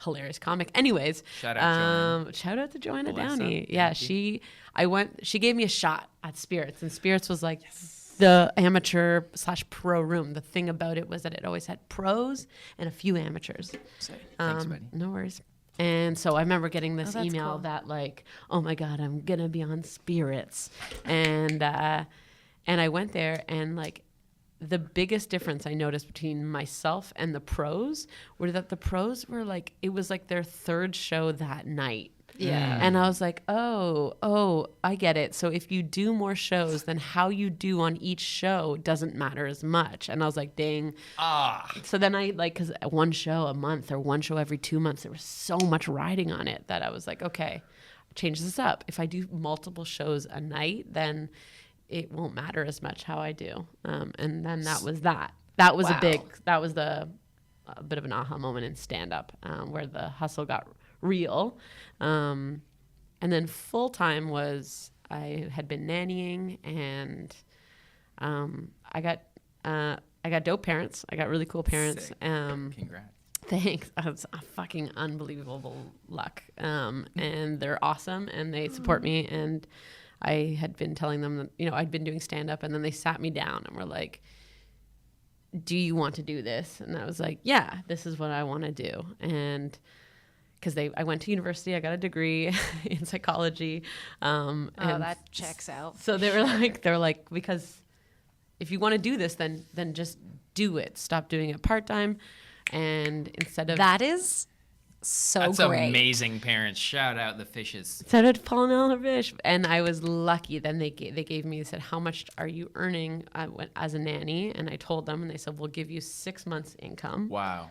hilarious comic. Anyways, shout out to Joanna Downey. Yeah, she gave me a shot at Spirits, and Spirits was like the amateur / pro room. The thing about it was that it always had pros and a few amateurs. Thanks, buddy. No worries. And so I remember getting this email cool. that like, oh my God, I'm going to be on Spirits. And I went there, and like the biggest difference I noticed between myself and the pros were that the pros were like, it was like their 3rd show that night. Yeah. And I was like, oh, I get it. So if you do more shows, then how you do on each show doesn't matter as much. And I was like, dang. So then I because one show a month or one show every 2 months, there was so much riding on it that I was like, okay, change this up. If I do multiple shows a night, then it won't matter as much how I do. And then that was that. That was a bit of an aha moment in stand-up, where the hustle got real. And then full-time was I had been nannying, and I got dope parents. I got really cool parents. Congrats. Thanks. It's a fucking unbelievable luck. And they're awesome, and they support me, and I had been telling them that, you know, I'd been doing stand-up, and then they sat me down and were like, do you want to do this? And I was like, yeah, this is what I want to do. And because I went to university, I got a degree in psychology. And that checks out. So they were like, because if you want to do this, then just do it. Stop doing it part-time. And instead of... That is so That's great. amazing, parents. Shout out the Fishes. Shout out to Paul and Eleanor Fish. And I was lucky. Then they gave me, they said, how much are you earning as a nanny? And I told them, and they said, we'll give you 6 months income. Wow.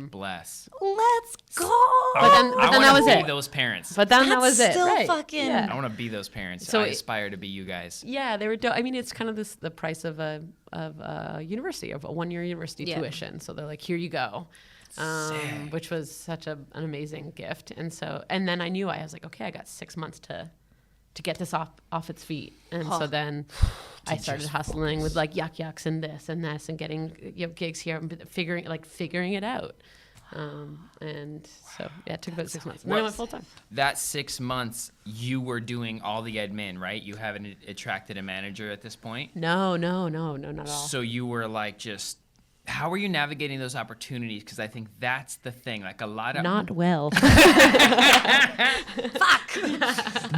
Bless. Let's go. But then that was it. Those parents. But then that That's was it. still Right. fucking- Yeah. I want to be those parents. So I aspire to be you guys. Yeah, they were. I mean, it's kind of the price of a university, of a 1-year university tuition. So they're like, here you go, which was such an amazing gift. And then I knew I was like, okay, I got 6 months to get this off its feet. And so then I started hustling with like yucks and this and getting gigs here and figuring it out. And so it took about 6 months. And then I went full time. That 6 months, you were doing all the admin, right? You haven't attracted a manager at this point? No, not at all. So you were like just... How are you navigating those opportunities? Because I think that's the thing. Like a lot of... Not well.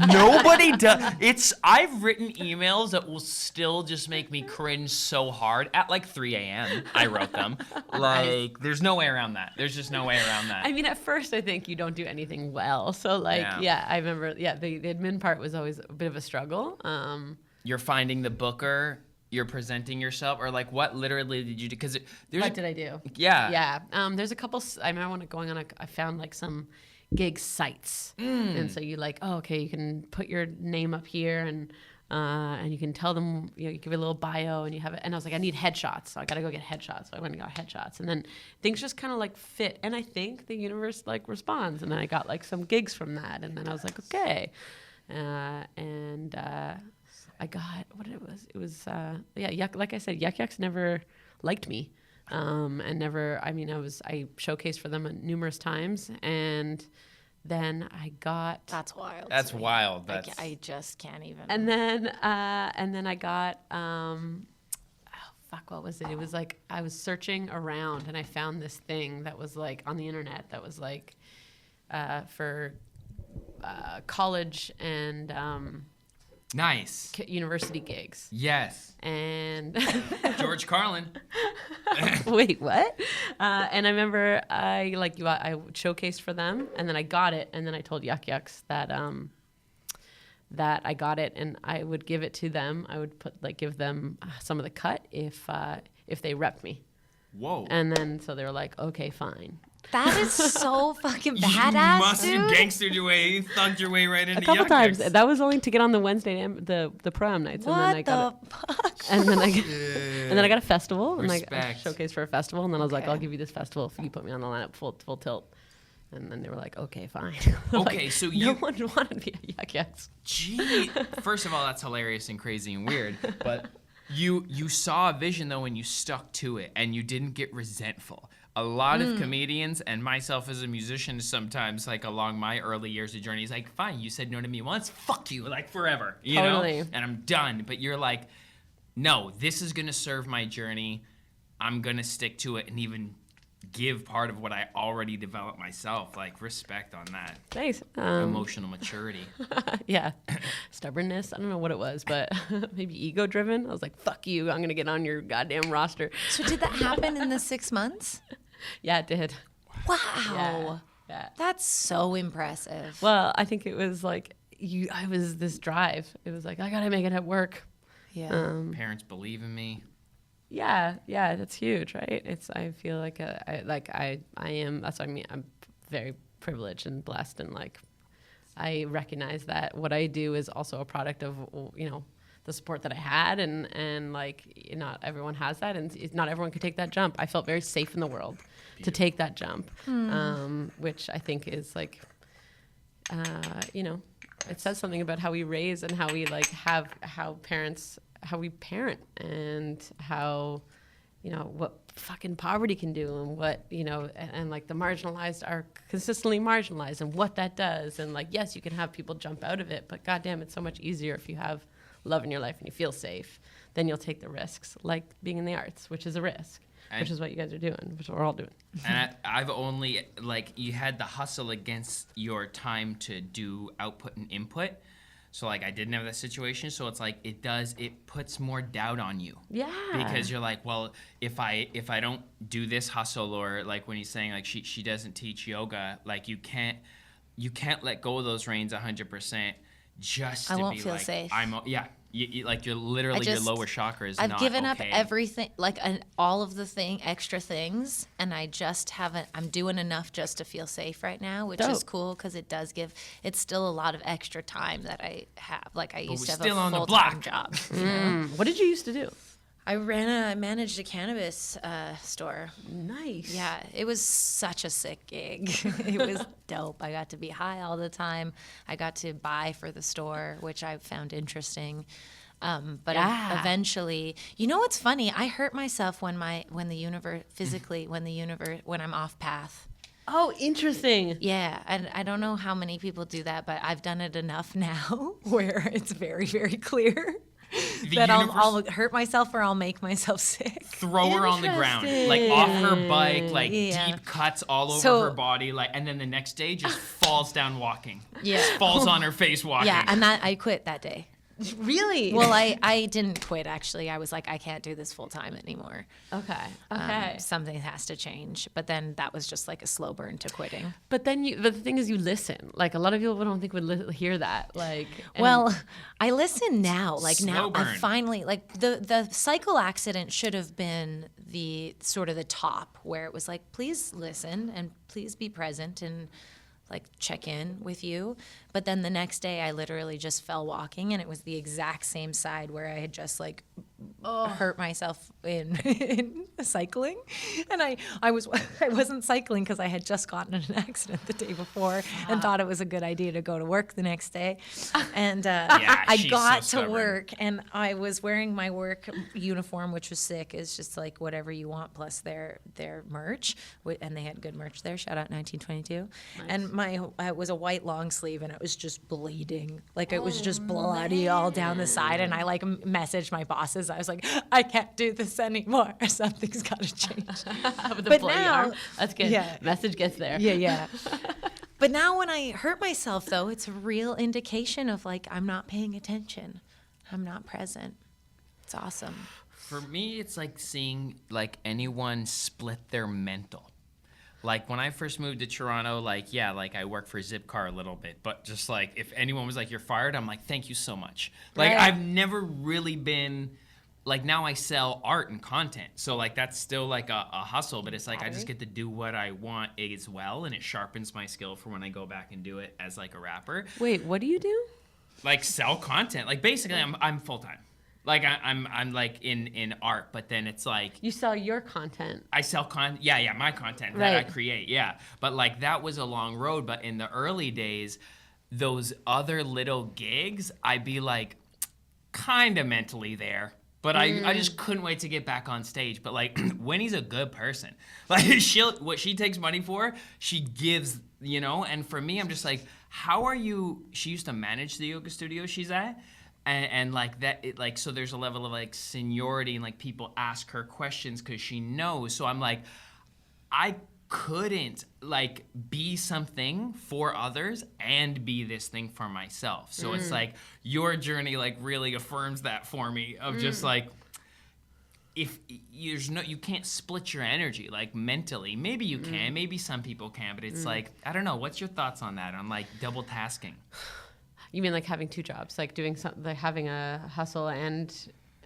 Nobody does. I've written emails that will still just make me cringe so hard at like 3 a.m. I wrote them. Like, there's no way around that. There's just no way around that. I mean, at first I think you don't do anything well. So like, I remember, the admin part was always a bit of a struggle. You're finding the booker, you're presenting yourself, or like what literally did you do? Because what did I do? Yeah. Yeah. There's a couple, I remember when going on, I found like some gig sites. And so you like, oh, okay, you can put your name up here and you can tell them, you give it a little bio and you have it. And I was like, I need headshots. So I got to go get headshots. So I went and got headshots. And then things just kind of like fit. And I think the universe like responds. And then I got like some gigs from that. And then I was like, okay. I got what it was. It was Yuck. Like I said, Yucks never liked me, and never. I mean, I showcased for them numerous times, and then I got. That's wild. That's wild. I just can't even. And then I got. What was it? It was like I was searching around and I found this thing that was like on the internet that was like for college and. Nice. University gigs. Yes. And George Carlin. Wait, what? And I remember I showcased for them, and then I got it, and then I told Yucks that I got it, and I would give it to them. I would give them some of the cut if they repped me. Whoa. And then so they were like, okay, fine. That is so fucking badass, You must dude. have gangstered your way. You thugged your way right into A couple Yucks. times. That was only to get on the Wednesday the pro-am nights. What and then I got the fuck? And then I got a festival, and I Respect. showcased for a festival, and then I was like, Okay. I'll give you this festival if you put me on the lineup full tilt. And then they were like, okay, fine. Okay, Like, so no you... one wanted me at Yucks. Gee. First of all, that's hilarious and crazy and weird. But you saw a vision, though, and you stuck to it, and you didn't get resentful. A lot of comedians, and myself as a musician sometimes, like along my early years of journey, is like, fine, you said no to me once, fuck you, like forever, you Totally. know? And I'm done. But you're like, no, this is going to serve my journey. I'm going to stick to it and even give part of what I already developed myself. Like, respect on that. Thanks. Emotional maturity. Yeah. Stubbornness. I don't know what it was, but maybe ego-driven. I was like, fuck you. I'm going to get on your goddamn roster. So did that happen in the 6 months? Yeah, it did. Wow. Yeah. That's so impressive. Well, I think it was like, I was this drive. It was like, I got to make it at work. Yeah. Parents believe in me. Yeah, that's huge, right? I feel like I am. That's what I mean. I'm very privileged and blessed, and like I recognize that what I do is also a product of the support that I had, and like not everyone has that, and not everyone could take that jump. I felt very safe in the world to take that jump, which I think is like, it says something about how we raise and how we like how we parent and how you know, what fucking poverty can do, and what, you know, and like the marginalized are consistently marginalized, and what that does. And like, yes, you can have people jump out of it, but goddamn, it's so much easier if you have love in your life and you feel safe. Then you'll take the risks, like being in the arts, which is a risk, which is what you guys are doing, which we're all doing. And I've only, like, you had the hustle against your time to do output and input. So, like, I didn't have that situation. So it's like, it puts more doubt on you. Yeah. Because you're like, well, if I don't do this hustle, or like when he's saying, like, she doesn't teach yoga, like, you can't let go of those reins 100% just to I won't be feel like, safe. like, you're literally, your lower chakra is not I've given up okay. everything, like all of the extra things, and I just haven't. I'm doing enough just to feel safe right now, which is cool because it does give. It's still a lot of extra time that I have. Like I used to have a full-time job. What did you used to do? I managed a cannabis store. Nice. Yeah, it was such a sick gig. It was dope. I got to be high all the time. I got to buy for the store, which I found interesting. But eventually, you know what's funny? I hurt myself when the universe when I'm off path. Oh, interesting. Yeah, and I don't know how many people do that, but I've done it enough now where it's very, very clear. That I'll hurt myself or I'll make myself sick. Throw her on the ground, like off her bike, like deep cuts all over her body, like, and then the next day just falls down walking. Yeah, just falls on her face walking. Yeah, and I quit that day. Really? Well, I didn't quit, actually. I was like, I can't do this full time anymore. Okay. Something has to change. But then that was just like a slow burn to quitting. But then the thing is, you listen. Like, a lot of people don't think would hear that. Like, well, I listen now. Like, slow now burn. I finally, like, the cycle accident should have been the sort of the top, where it was like, please listen and please be present and like check in with you. But then the next day I literally just fell walking, and it was the exact same side where I had just like hurt myself in cycling. And I wasn't cycling because I had just gotten in an accident the day before and thought it was a good idea to go to work the next day. And I got to work, and I was wearing my work uniform, which was sick. It's just like whatever you want plus their merch, and they had good merch there. Shout out 1922. Nice. And it was a white long sleeve, and it was just bleeding. Like, it was just bloody all down the side. And I like messaged my bosses. I was like, I can't do this anymore. Something's got to change. With the bloody arm. That's good. Yeah. Message gets there. Yeah. But now when I hurt myself, though, it's a real indication of like, I'm not paying attention. I'm not present. It's awesome. For me, it's like seeing like anyone split their mental. Like, when I first moved to Toronto, like, yeah, like, I worked for Zipcar a little bit, but just, like, if anyone was like, you're fired, I'm like, thank you so much. Like, right. I've never really been, like, now I sell art and content, so, like, that's still, like, a hustle, but it's like, I just get to do what I want as well, and it sharpens my skill for when I go back and do it as, like, a rapper. Wait, what do you do? Like, sell content. Like, basically, I'm full-time. Like, I'm like in art, but then it's like, you sell your content. I sell content. Yeah, my content that I create. Yeah, but like, that was a long road. But in the early days, those other little gigs, I'd be like, kind of mentally there, but I just couldn't wait to get back on stage. But like, Winnie's a good person. Like, what she takes money for, she gives, you know. And for me, I'm just like, how are you? She used to manage the yoga studio she's at. And like that, so there's a level of like seniority, and like people ask her questions because she knows. So I'm like, I couldn't like be something for others and be this thing for myself. So it's like, your journey like really affirms that for me of just like, if you can't split your energy like mentally. Maybe you can, maybe some people can, but it's like, I don't know. What's your thoughts on that? On like double tasking? You mean like having two jobs, like doing something, like having a hustle and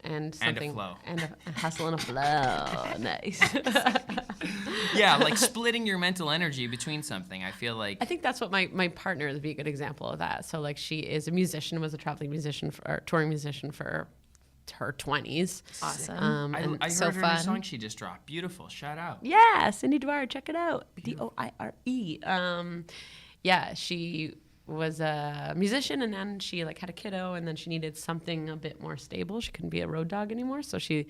something, and a flow, and a hustle and a flow. Nice. Yeah, like splitting your mental energy between something. I feel like, I think that's what my partner would be a good example of that. So like, she is a musician, was a traveling musician or touring musician for her 20s. Awesome. I heard so her fun. new song she just dropped. Beautiful. Shout out. Yeah, Cindy Dwyer, check it out. Beautiful. Doire. Yeah, she was a musician, and then she like had a kiddo, and then she needed something a bit more stable. She couldn't be a road dog anymore, so she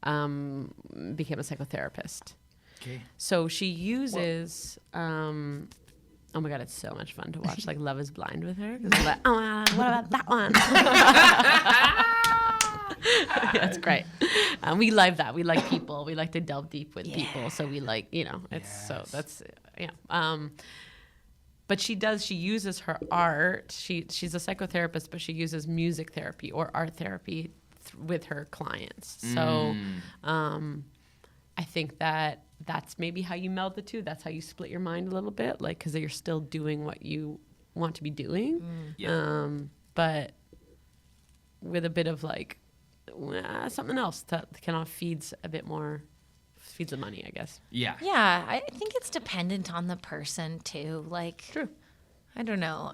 became a psychotherapist. Okay. So she uses oh my God, it's so much fun to watch like Love is Blind with her. 'Cause like, oh, what about that one? Yeah, it's great. We love that. We like people. We like to delve deep with people. So we like, it's so that's, but she uses her art. She's a psychotherapist, but she uses music therapy or art therapy with her clients. So I think that's maybe how you meld the two. That's how you split your mind a little bit, like, because you're still doing what you want to be doing, but with a bit of like something else that kind of feeds the money, I guess. Yeah. Yeah, I think it's dependent on the person too. Like, True. I don't know.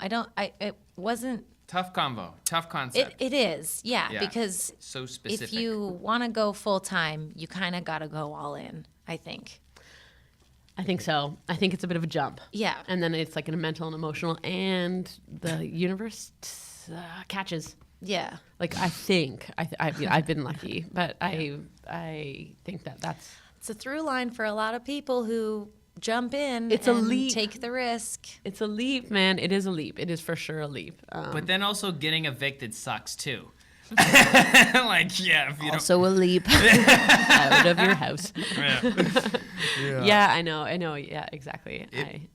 It wasn't. Tough concept. It is, yeah, Yeah. because So specific. if you want to go full time, you kind of got to go all in, I think. I think so. I think it's a bit of a jump. Yeah. And then it's like an mental and emotional, and the universe catches. Yeah. Like, I think I've been lucky, but I think that's It's a through line for a lot of people who jump in It's a and leap. take the risk. it's a leap, man. It is a leap. It is for sure a leap. But then also getting evicted sucks too. Like, yeah, if you Also a leap out of your house. don't. Yeah. Yeah, I know. Yeah, exactly.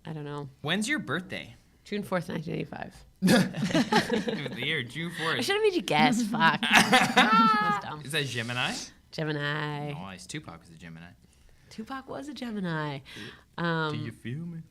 I don't know. When's your birthday? June 4th, 1985. The year June I 4th. should have made you guess. Fuck. That's dumb. Is that Gemini? Gemini. Oh, it's Tupac is a Gemini. Tupac was a Gemini. Do you feel me?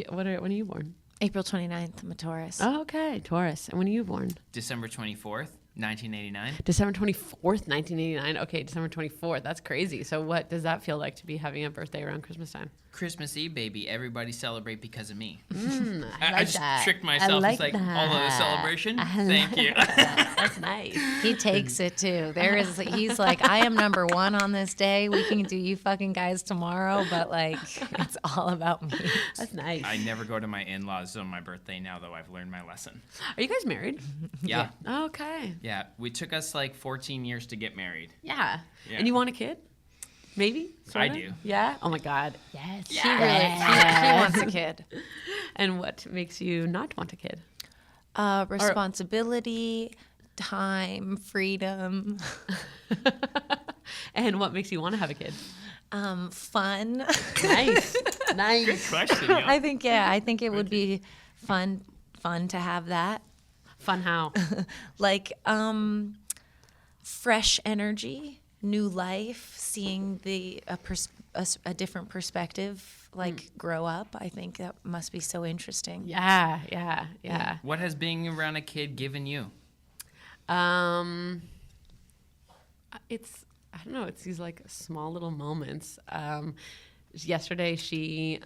When are you born? April 29th, I'm a Taurus. Oh, okay, Taurus. And when are you born? December 24th, 1989. December 24th, 1989. Okay, December 24th. That's crazy. So what does that feel like to be having a birthday around Christmas time? Christmas Eve, baby. Everybody celebrate because of me. I just that. tricked myself. I It's like, that. although a celebration, thank you. That's nice. He takes it too. He's like, I am number one on this day. We can do you fucking guys tomorrow, but like, it's all about me. That's nice. I never go to my in-laws on my birthday now, though I've learned my lesson. Are you guys married? Yeah. Okay. Yeah. We took us like 14 years to get married. Yeah. Yeah. And you want a kid? Maybe? I Sorta? do. Yeah? Oh my God. Yes. He wants a kid. And what makes you not want a kid? Responsibility, time, freedom, And what makes you want to have a kid? fun. Nice. Nice. Question, I think it would be fun to have that. Fun how? Like fresh energy, new life, seeing a different perspective, like grow up. I think that must be so interesting. Yeah. What has being around a kid given you? It's, I don't know, it's these like small little moments. Yesterday she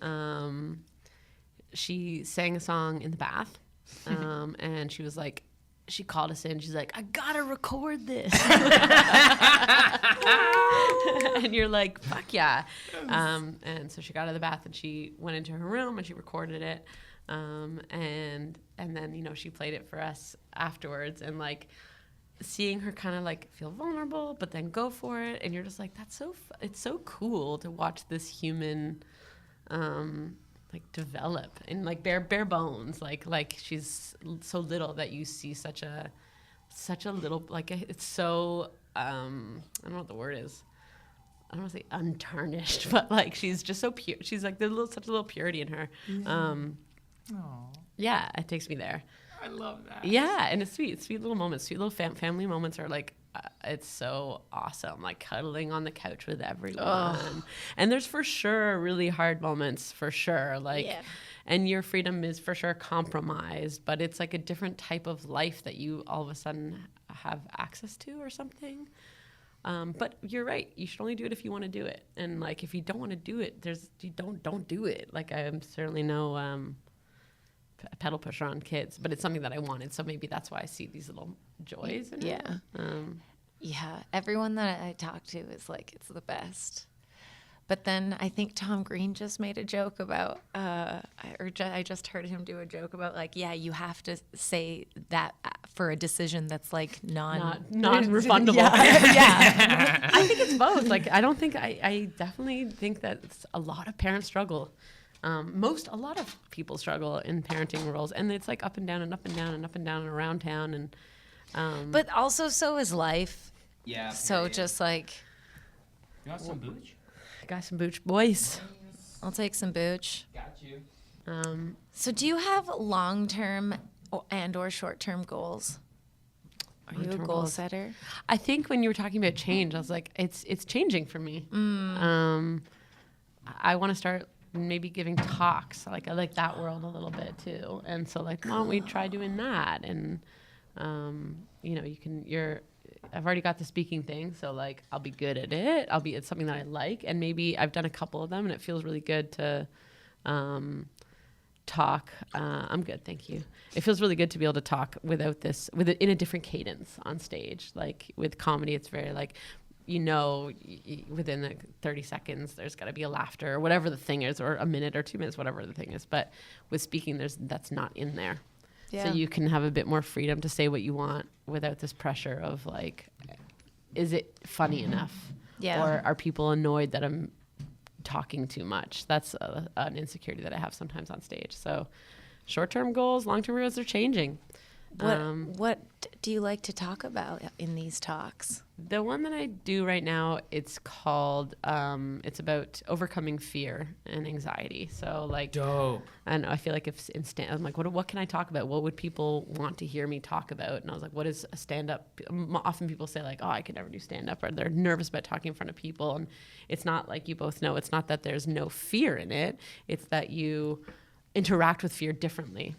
sang a song in the bath, and she was like, she called us in. She's like, I gotta record this. And you're like, fuck yeah. And so she got out of the bath and she went into her room and she recorded it. And then, she played it for us afterwards, and like seeing her kind of like feel vulnerable, but then go for it. And you're just like, it's so cool to watch this human, like develop and like bare bones, like she's so little that you see such a little, like it's so I don't know what the word is. I don't want to say untarnished, but like she's just so pure. She's like such a little purity in her. Yeah, it takes me there. I love that. Yeah, and it's sweet little moments, sweet little family moments are like, it's so awesome, like cuddling on the couch with everyone. And there's for sure really hard moments, for sure, like, and your freedom is for sure compromised, but it's like a different type of life that you all of a sudden have access to or something. But you're right, you should only do it if you want to do it, and like if you don't want to do it, you don't do it. Like I'm certainly no pedal pusher on kids, but it's something that I wanted, so maybe that's why I see these little joys in it. Yeah, everyone that I talk to is like, it's the best. But then I think Tom Green just made a joke about, I just heard him do a joke about like, yeah, you have to say that for a decision that's like non-refundable. Yeah. I think it's both. Like, I don't think I definitely think that a lot of parents struggle. A lot of people struggle in parenting roles, and it's like up and down and up and down and up and down and around town. And But also, so is life. Yeah. So period. just like, You want some booch? got some booch boys. I'll take some booch. Got you. So do you have long-term and/or short-term goals? Are you a Long-term goal goals. setter? I think when you were talking about change, I was like, it's changing for me. I want to start maybe giving talks. Like I like that world a little bit too. And so like, why don't we try doing that? And I've already got the speaking thing, so like I'll be good at it. It's something that I like, and maybe I've done a couple of them, and it feels really good to talk. I'm good, thank you. It feels really good to be able to talk in a different cadence on stage. Like with comedy, it's very like, within the 30 seconds, there's got to be a laughter or whatever the thing is, or a minute or 2 minutes, whatever the thing is. But with speaking, that's not in there. Yeah. So you can have a bit more freedom to say what you want without this pressure of like, is it funny enough? Yeah. Or are people annoyed that I'm talking too much? That's an insecurity that I have sometimes on stage. So short-term goals, long-term goals are changing. What do you like to talk about in these talks? The one that I do right now, it's called, it's about overcoming fear and anxiety. So like, Dope. I know, I feel like I'm like, what can I talk about? What would people want to hear me talk about? And I was like, what is a stand-up? Often people say like, oh, I could never do stand-up, or they're nervous about talking in front of people. And it's not like, you both know, it's not that there's no fear in it. It's that you interact with fear differently.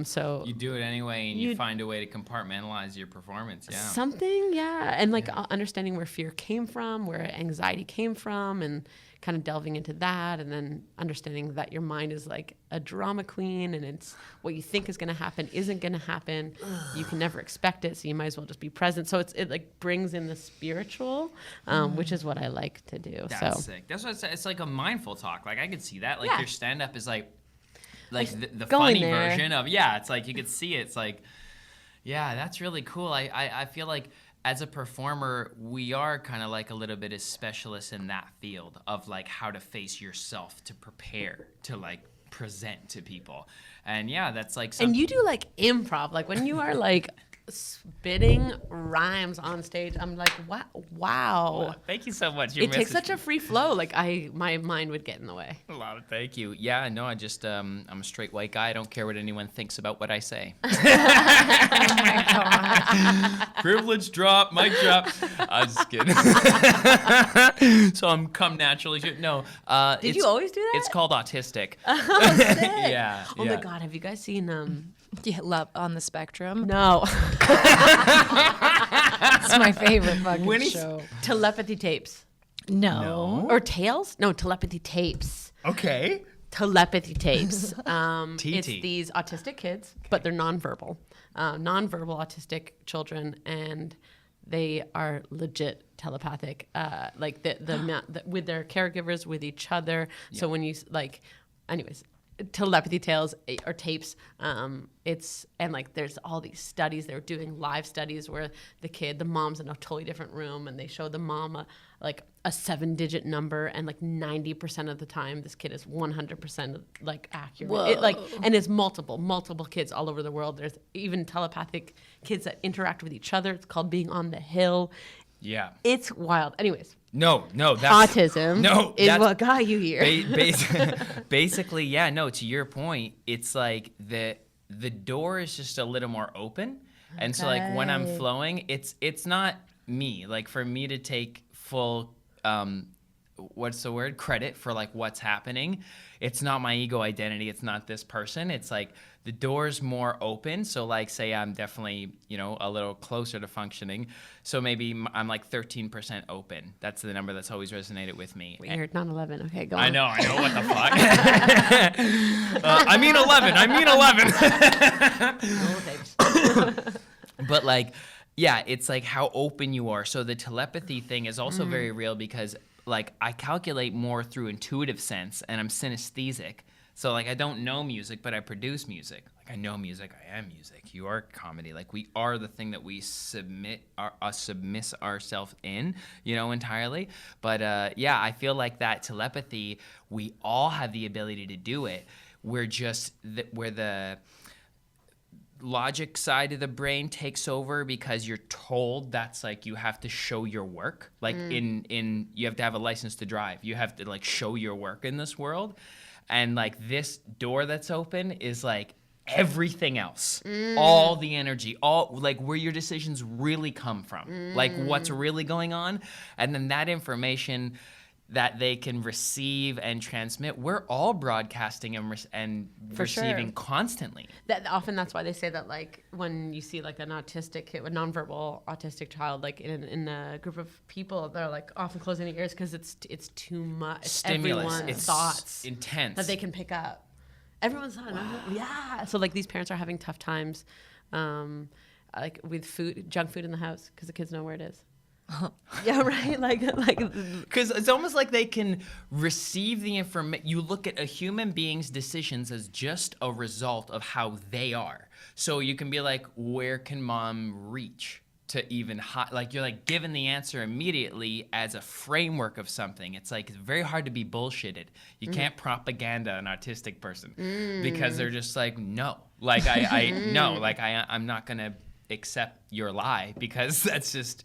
So You do it anyway, and you find a way to compartmentalize your performance. Yeah. something, yeah. And like understanding where fear came from, where anxiety came from, and kind of delving into that, and then understanding that your mind is like a drama queen, and it's what you think is going to happen isn't going to happen. You can never expect it, so you might as well just be present. So it like brings in the spiritual, which is what I like to do. That's sick. That's what it's like, a mindful talk. Like I could see that. Like your stand-up is like the going funny there. version of, it's like you could see it. It's like, yeah, that's really cool. I feel like as a performer, we are kind of like a little bit of specialists in that field of like how to face yourself to prepare to like present to people. And yeah, that's like And you do like improv, like when you are like spitting rhymes on stage, I'm like, wow. Thank you so much. It takes such a free flow. Like my mind would get in the way. A lot of thank you. Yeah, no, I just I'm a straight white guy. I don't care what anyone thinks about what I say. Oh my God. Privilege drop, mic drop. I'm just kidding. So I'm come naturally. No. Did you always do that? It's called autistic. Oh, sick. Yeah. Oh my God, have you guys seen Yeah, Love on the Spectrum. No. It's my favorite fucking show. Telepathy tapes. No. Or tales? No, telepathy tapes. Okay. Telepathy tapes. TT. It's these autistic kids, but they're nonverbal. Nonverbal autistic children, and they are legit telepathic. Like with their caregivers, with each other. Yeah. So when you anyways. Telepathy tales or tapes, there's all these studies. They're doing live studies where the mom's in a totally different room, and they show the mom a 7-digit number, and like 90% of the time this kid is 100% like accurate. And it's multiple kids all over the world. There's even telepathic kids that interact with each other. It's called being on the hill. Yeah, it's wild. Anyways. No, that's autism is what got you here. Basically, yeah, no, to your point, it's like the door is just a little more open. And so like when I'm flowing, it's not me. Like for me to take full credit for like what's happening. It's not my ego identity. It's not this person. It's like the door's more open. So like say I'm definitely, a little closer to functioning. So maybe I'm like 13% open. That's the number that's always resonated with me. Weird, not 11. Okay, go on. I know, what the fuck? I mean 11. But like, yeah, it's like how open you are. So the telepathy thing is also very real because like I calculate more through intuitive sense, and I'm synesthetic. So like I don't know music, but I produce music. Like I know music, I am music. You are comedy. Like we are the thing that we submit ourselves in, entirely. But yeah, I feel like that telepathy, we all have the ability to do it. We're just where the logic side of the brain takes over because you're told that's like you have to show your work. Like in you have to have a license to drive. You have to like show your work in this world. And like this door that's open is like everything else, all the energy, all like where your decisions really come from, like what's really going on. And then that information that they can receive and transmit, we're all broadcasting and receiving constantly. That's why they say that like when you see like an autistic kid, a nonverbal autistic child, like in a group of people, they're like often closing their ears because it's too much. Stimulus. Everyone's It's thoughts intense that they can pick up. Everyone's thought. Yeah. So like these parents are having tough times, like with food, junk food in the house because the kids know where it is. Yeah, right. Like, because it's almost like they can receive the information. You look at a human being's decisions as just a result of how they are. So you can be like, where can mom reach to even like you're like given the answer immediately as a framework of something. It's like it's very hard to be bullshitted. You can't propaganda an autistic person because they're just like no, like I no, like I'm not gonna accept your lie because that's just.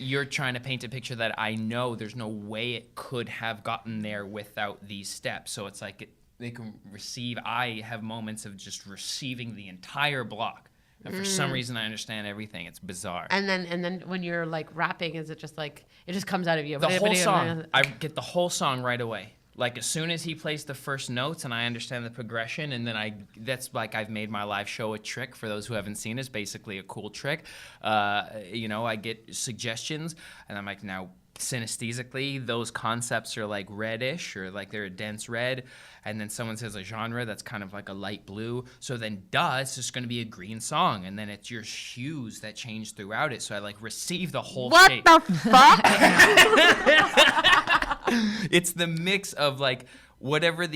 You're trying to paint a picture that I know there's no way it could have gotten there without these steps. So it's like they can receive. I have moments of just receiving the entire block. And for some reason, I understand everything. It's bizarre. And then when you're like rapping, is it just like, it just comes out of you? The whole song. I get the whole song right away. Like as soon as he plays the first notes and I understand the progression, and then that's like I've made my live show a trick. For those who haven't seen it, it's basically a cool trick. I get suggestions and I'm like, now synesthetically, those concepts are like reddish or like they're a dense red. And then someone says a genre that's kind of like a light blue. So then it's just going to be a green song. And then it's your hues that change throughout it. So I like receive the whole shape. What the fuck? It's the mix of like whatever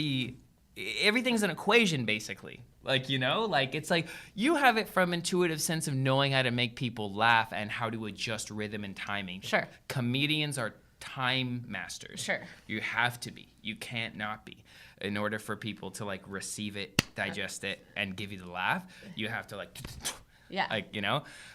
everything's an equation basically. Like, like it's like you have it from intuitive sense of knowing how to make people laugh and how to adjust rhythm and timing. Sure. Comedians are time masters. Sure. You have to be. You can't not be. In order for people to like receive it, digest it, and give you the laugh, you have to like, yeah, like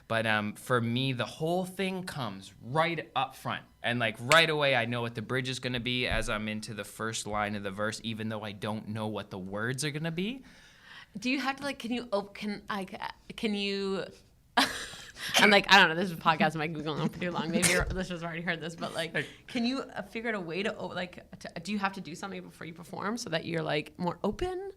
But for me, the whole thing comes right up front, and like right away, I know what the bridge is gonna be as I'm into the first line of the verse, even though I don't know what the words are gonna be. Do you have to like? Can you? I'm like, I don't know. This is a podcast. I might be going on for too long. Maybe your listeners have already heard this, but like, can you figure out a way to do you have to do something before you perform so that you're like more open?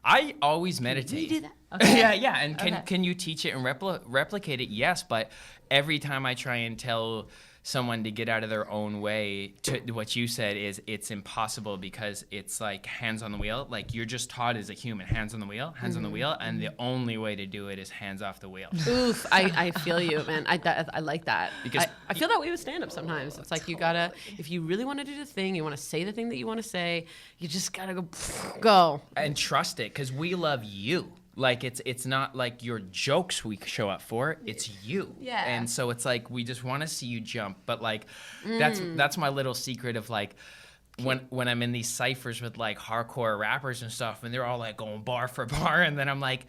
I always meditate. Can you do that? Okay. Yeah. And can you teach it and replicate it? Yes, but every time I try and tell someone to get out of their own way, to what you said is it's impossible because it's like hands on the wheel. Like you're just taught as a human, hands on the wheel, and the only way to do it is hands off the wheel. Oof, I feel you, man. I like that. Because I feel that way with stand-up sometimes. It's like you gotta, if you really want to do the thing, you want to say the thing that you want to say, you just gotta go. And trust it, because we love you. Like it's not like your jokes we show up for, it's you. Yeah. And so it's like we just want to see you jump, but like that's my little secret of like when I'm in these ciphers with like hardcore rappers and stuff, and they're all like going bar for bar, and then I'm like,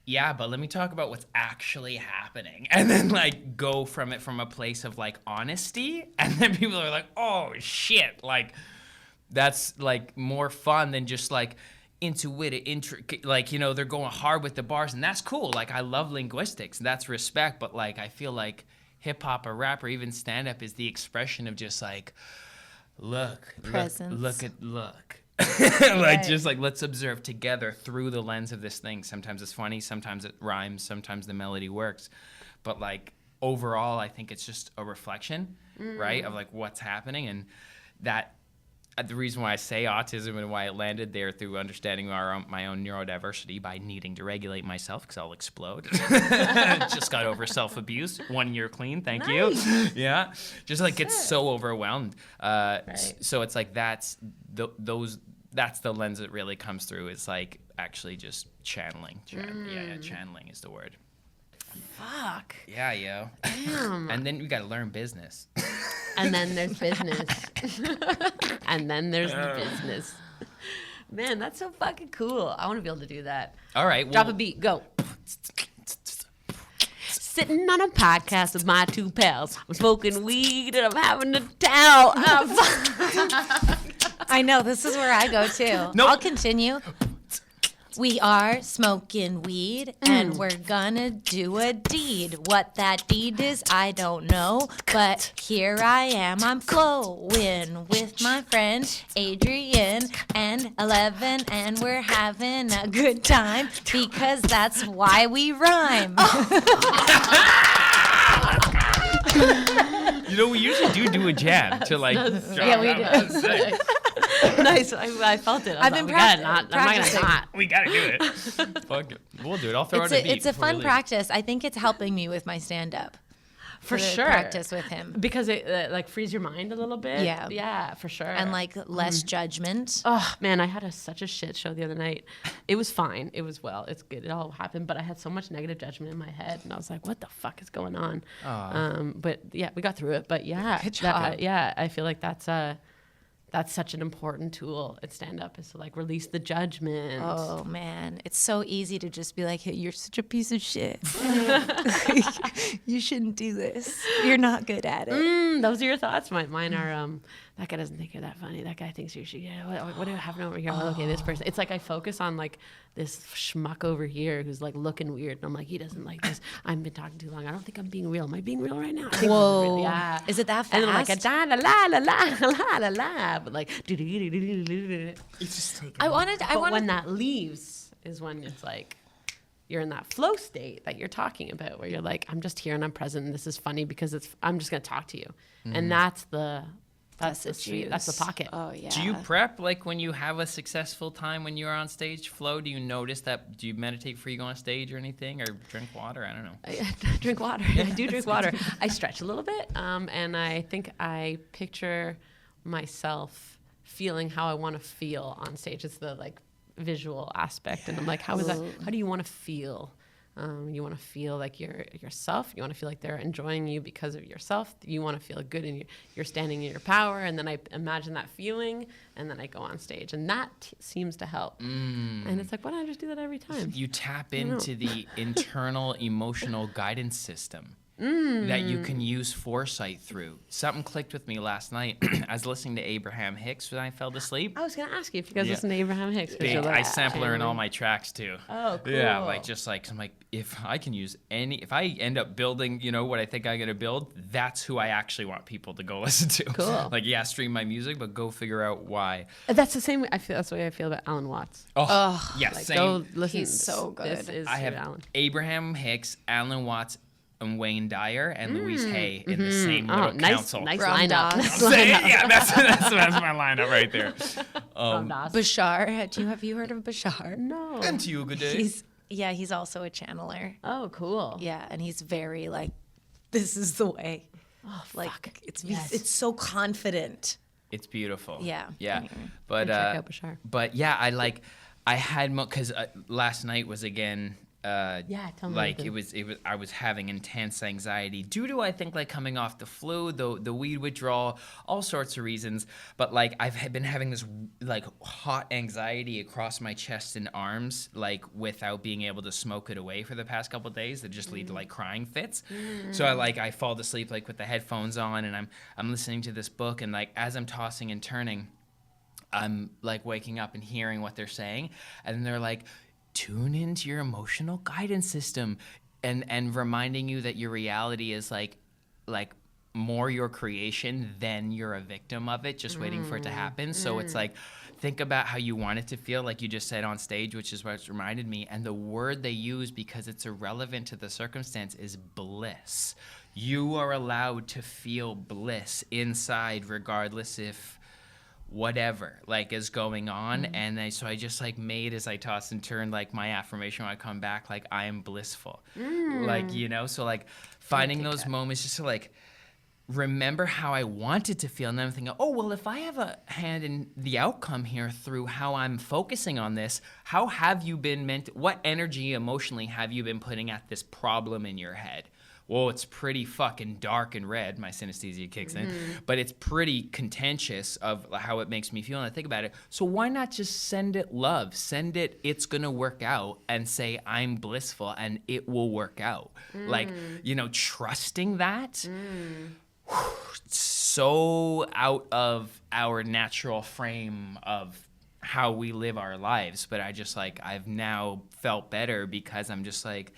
yeah, but let me talk about what's actually happening, and then like go from it from a place of like honesty, and then people are like, oh shit, like that's like more fun than just like intuitive, like, they're going hard with the bars, and that's cool. Like, I love linguistics, and that's respect, but, like, I feel like hip-hop or rap or even stand-up is the expression of just, like, look. Like, just, like, let's observe together through the lens of this thing. Sometimes it's funny, sometimes it rhymes, sometimes the melody works, but, like, overall, I think it's just a reflection, right, of, like, what's happening, and that the reason why I say autism and why it landed there through understanding my own neurodiversity by needing to regulate myself because I'll explode. Just got over self-abuse. 1 year clean. Thank you. Yeah. Just like get so overwhelmed. So it's like that's the lens that really comes through. Is like actually just channeling. Channeling is the word. Fuck. Yeah, yo. Damn. And then we got to learn business. And then there's business. And then there's the business. Man, that's so fucking cool. I want to be able to do that. All right. Drop a beat. Go. Sitting on a podcast with my two pals. I'm smoking weed and I'm having a towel. I know, this is where I go too. Nope. I'll continue. We are smoking weed and we're gonna do a deed. What that deed is, I don't know. But here I am, I'm flowing with my friend Adrienne and 11, and we're having a good time because that's why we rhyme. You know, we usually do a jam to like. Yeah, we do. Nice. I felt it. I've been practicing. We gotta do it. Fuck it. We'll do it. I'll throw out a beat. It's a fun practice. I think it's helping me with my stand-up. For sure. Practice with him. Because it like frees your mind a little bit. Yeah. Yeah, for sure. And like less judgment. Oh man, I had such a shit show the other night. It was fine. It was it's good. It all happened, but I had so much negative judgment in my head, and I was like, "What the fuck is going on?" But yeah, we got through it. But yeah, good job. I feel like that's such an important tool at stand-up, is to like release the judgment. Oh man, it's so easy to just be like, "Hey, you're such a piece of shit. You shouldn't do this. You're not good at it." Those are your thoughts. Mine are, that guy doesn't think you're that funny. That guy thinks you should. Yeah, what do I have over here? Oh. Okay, this person. It's like I focus on like this schmuck over here who's like looking weird, and I'm like, he doesn't like this. I've been talking too long. I don't think I'm being real. Am I being real right now? I think Whoa. I'm real. Yeah. Is it that fast? And then I'm like, la la la la la la, but like, It's just like. but when that leaves is when it's like you're in that flow state that you're talking about, where you're like, I'm just here and I'm present, and this is funny because I'm just gonna talk to you, and that's the sweet. That's the pocket. Oh yeah. Do you prep like when you have a successful time when you're on stage? Flow? Do you notice that? Do you meditate before you go on stage or anything, or drink water? I don't know. I drink water. I do drink water. I stretch a little bit, and I think I picture myself feeling how I want to feel on stage. It's the like visual aspect, and I'm like, how do you want to feel? You want to feel like you're yourself. You want to feel like they're enjoying you because of yourself. You want to feel good and you're standing in your power. And then I imagine that feeling, and then I go on stage, and that seems to help. And it's like, why don't I just do that every time? You tap into the internal emotional guidance system that you can use foresight through. Something clicked with me last night. I was listening to Abraham Hicks when I fell asleep. I was going to ask you if you guys listen to Abraham Hicks. I sample her in all my tracks too. Oh, cool. Yeah, like just like, I'm like, if I can use if I end up building, what I think I'm gonna build, that's who I actually want people to go listen to. Cool. Like, yeah, stream my music, but go figure out why. That's the same way. That's the way I feel about Alan Watts. Oh, yeah, Like, same. go listen. He's so good. This is I have Alan. Abraham Hicks, Alan Watts, and Wayne Dyer and Louise Hay in the same little council. Nice Ram lineup. Dass. Nice lineup. Yeah, that's my lineup right there. Ram Dass. Bashar, have you heard of Bashar? No. And to you, good day. He's also a channeler. Oh, cool. Yeah, and he's very like, this is the way. Oh, Like fuck. it's so confident. It's beautiful. Yeah. Yeah. Anyway. But Check out Bashar. but yeah, I had because last night was again. Tell me like about it was I was having intense anxiety due to, I think, like coming off the flu, the weed withdrawal, all sorts of reasons. But like I've been having this like hot anxiety across my chest and arms, like without being able to smoke it away for the past couple of days, that just lead to like crying fits. So I fall to sleep like with the headphones on, and I'm listening to this book, and like as I'm tossing and turning, I'm like waking up and hearing what they're saying, and then they're like, tune into your emotional guidance system, and reminding you that your reality is like more your creation than you're a victim of it, just waiting for it to happen. So it's like, think about how you want it to feel, like you just said on stage, which is what reminded me. And the word they use, because it's irrelevant to the circumstance, is bliss. You are allowed to feel bliss inside, regardless if whatever like is going on. And so I just like made, as I tossed and turned, like my affirmation when I come back, like I am blissful. Like, you know, so like finding those moments just to like remember how I wanted to feel, and then I'm thinking, oh, well, if I have a hand in the outcome here through how I'm focusing on this, how have you been what energy emotionally have you been putting at this problem in your head? Well, it's pretty fucking dark and red. My synesthesia kicks in, but it's pretty contentious of how it makes me feel. And I think about it. So why not just send it love? Send it, it's going to work out, and say, I'm blissful and it will work out. Like, you know, trusting that. So out of our natural frame of how we live our lives. But I just like, I've now felt better because I'm just like,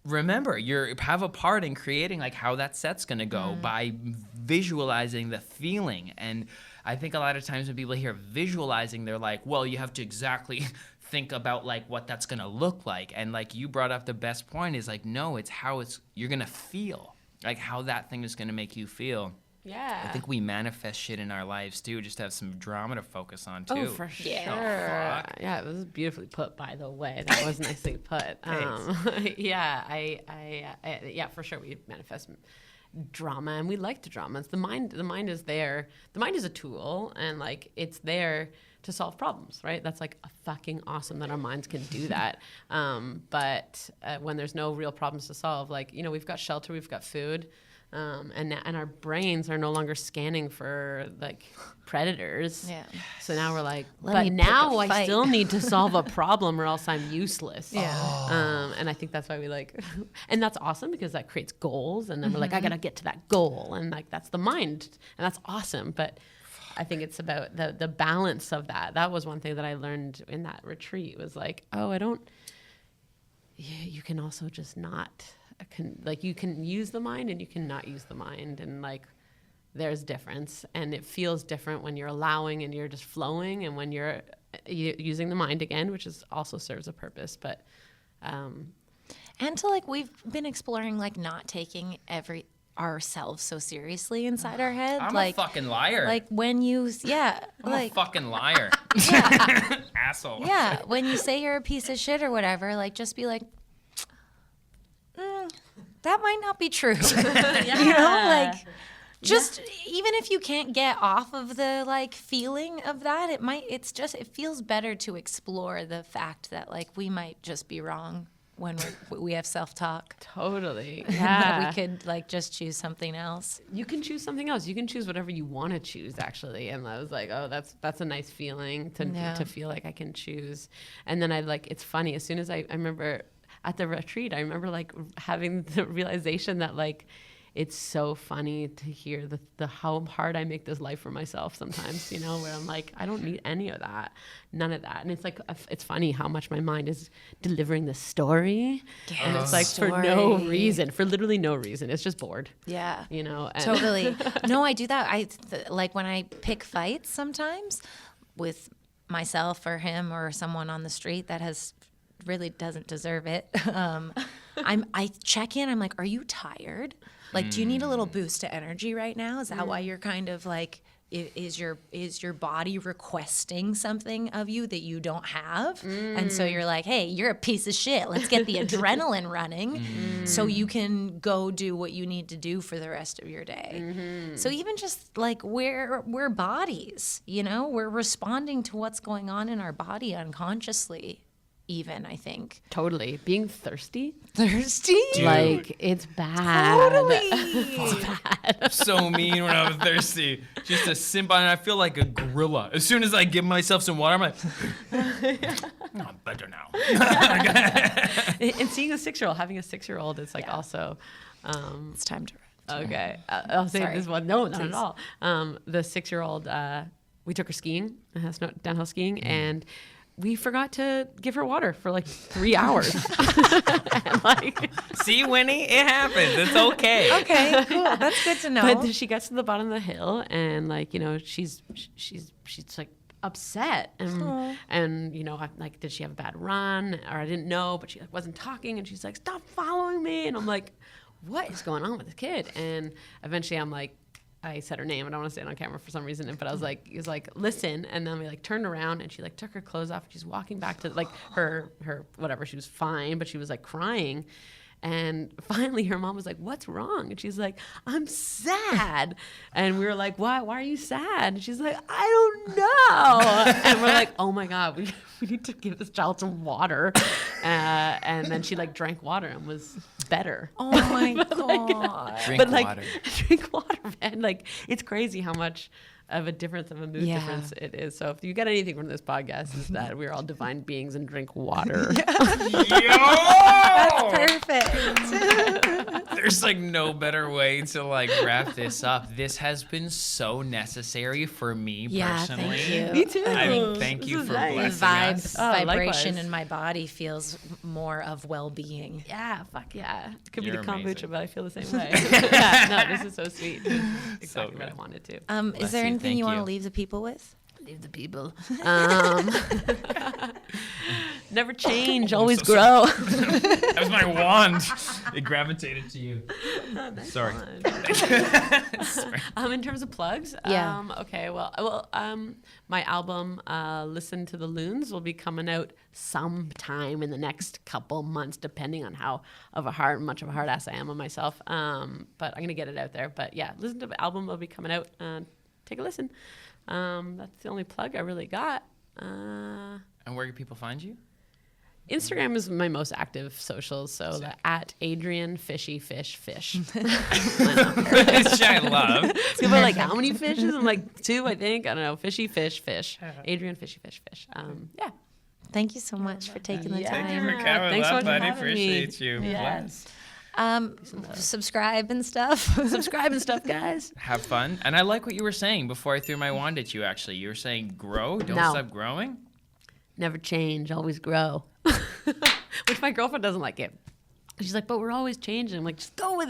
remember, you have a part in creating like how that set's gonna go by visualizing the feeling. And I think a lot of times when people hear visualizing, they're like, well, you have to exactly think about like what that's gonna look like. And like you brought up the best point is like, no, it's how you're gonna feel, like how that thing is gonna make you feel. Yeah. I think we manifest shit in our lives too, just to have some drama to focus on too. Oh, for sure. Oh, Yeah, it was beautifully put, by the way. That was nicely put. Yeah, for sure. We manifest drama, and we like the drama. It's the mind. The mind is there. The mind is a tool, and like it's there to solve problems, right? That's like fucking awesome that our minds can do that. But when there's no real problems to solve, like, you know, we've got shelter, we've got food. And our brains are no longer scanning for like predators. Yeah. So now we're like, but now I still need to solve a problem or else I'm useless. Yeah. And I think that's why we like, and that's awesome because that creates goals. And then we're like, I gotta get to that goal, and like that's the mind, and that's awesome. But I think it's about the balance of that. That was one thing that I learned in that retreat. Was like, oh, you can also just not. You can use the mind and you can not use the mind, and like there's difference, and it feels different when you're allowing and you're just flowing, and when you're using the mind again, which is also serves a purpose. But and to like we've been exploring like not taking ourselves so seriously inside our head. I'm like, a fucking liar. Like when you I'm a fucking liar. Asshole. Yeah, when you say you're a piece of shit or whatever, like just be like, that might not be true. You know, like just even if you can't get off of the like feeling of that, it feels better to explore the fact that like we might just be wrong when we have self-talk. Totally. Yeah. That we could like just choose something else. You can choose something else. You can choose whatever you want to choose, actually. And I was like, oh, that's a nice feeling to feel like I can choose. And then it's funny, as soon as I remember at the retreat, I remember like having the realization that like it's so funny to hear the how hard I make this life for myself sometimes, you know, where I'm like, I don't need any of that, none of that. And it's like, it's funny how much my mind is delivering the story. Yeah, and it's like for no reason, for literally no reason. It's just bored. Yeah. You know? And totally. No, I do that. Like when I pick fights sometimes with myself or him or someone on the street that really doesn't deserve it. I check in. I'm like, are you tired? Like, do you need a little boost to energy right now? Is that why you're kind of like, is your body requesting something of you that you don't have? And so you're like, hey, you're a piece of shit. Let's get the adrenaline running so you can go do what you need to do for the rest of your day. So even just like we're bodies, you know, we're responding to what's going on in our body unconsciously. Even, I think. Totally. Being thirsty. Thirsty? Dude. Like, it's bad. Totally. It's bad. So mean when I'm thirsty. Just a simp, and I feel like a gorilla. As soon as I give myself some water, I'm like, no, I'm better now. And seeing having a 6-year-old, it's like also... it's time to Okay. I'll say this one. No, not at all. The 6-year-old, we took her skiing, downhill skiing, and... we forgot to give her water for like 3 hours. And see, Winnie, it happens. It's okay. Okay, cool. That's good to know. But she gets to the bottom of the hill, and like, you know, she's like upset, and you know, I'm like, did she have a bad run? Or I didn't know, but she like wasn't talking, and she's like, stop following me, and I'm like, what is going on with this kid? And eventually, I'm like, I said her name. I don't want to say it on camera for some reason, but I was like, he was like, listen. And then we like turned around and she like took her clothes off and she's walking back to like her whatever. She was fine, but she was like crying. And finally her mom was like, what's wrong? And she's like, I'm sad. And we were like, why are you sad? And she's like, I don't know. And we're like, oh my God, we need to give this child some water. And then she like drank water and was better. Oh my God. Drink water. Man. Like, it's crazy how much of a difference, of a mood difference it is. So if you get anything from this podcast, is that we're all divine beings and drink water. That's perfect. There's like no better way to like wrap this up. This has been so necessary for me personally. Thank you. Me too. I mean, thank you for blessing us. Vibration likewise. in my body feels more of well-being. Yeah, fuck yeah. It could be You're the kombucha, amazing. but I feel the same way. Yeah, no, this is so sweet. This is exactly what I good. wanted to. Is there you. anything Thank you want you. to leave the people with? Leave the people. Never change, always so grow. That was my wand. It gravitated to you. Sorry. In terms of plugs, Yeah. okay, my album, Listen to the Loons, will be coming out sometime in the next couple months, depending on much of a hard ass I am on myself. But I'm gonna get it out there. But yeah, listen to the album will be coming out. Take a listen. That's the only plug I really got. And where can people find you? Instagram is my most active socials, so at Adrienne Fishy Fish. Which I love. People are like, how many fishes? I'm like, 2, I think. I don't know. Fishy Fish. Adrienne Fishy Fish. Yeah. Thank you so much for taking the Thank you time. for coming. Thanks so much for buddy. having me. Appreciate you. Yes. Subscribe and stuff. Subscribe and stuff, guys. Have fun. And I like what you were saying before I threw my wand at you, actually. You were saying grow, don't No. stop growing. Never change, always grow. Which my girlfriend doesn't like it. She's like, but we're always changing. I'm like, just go with it.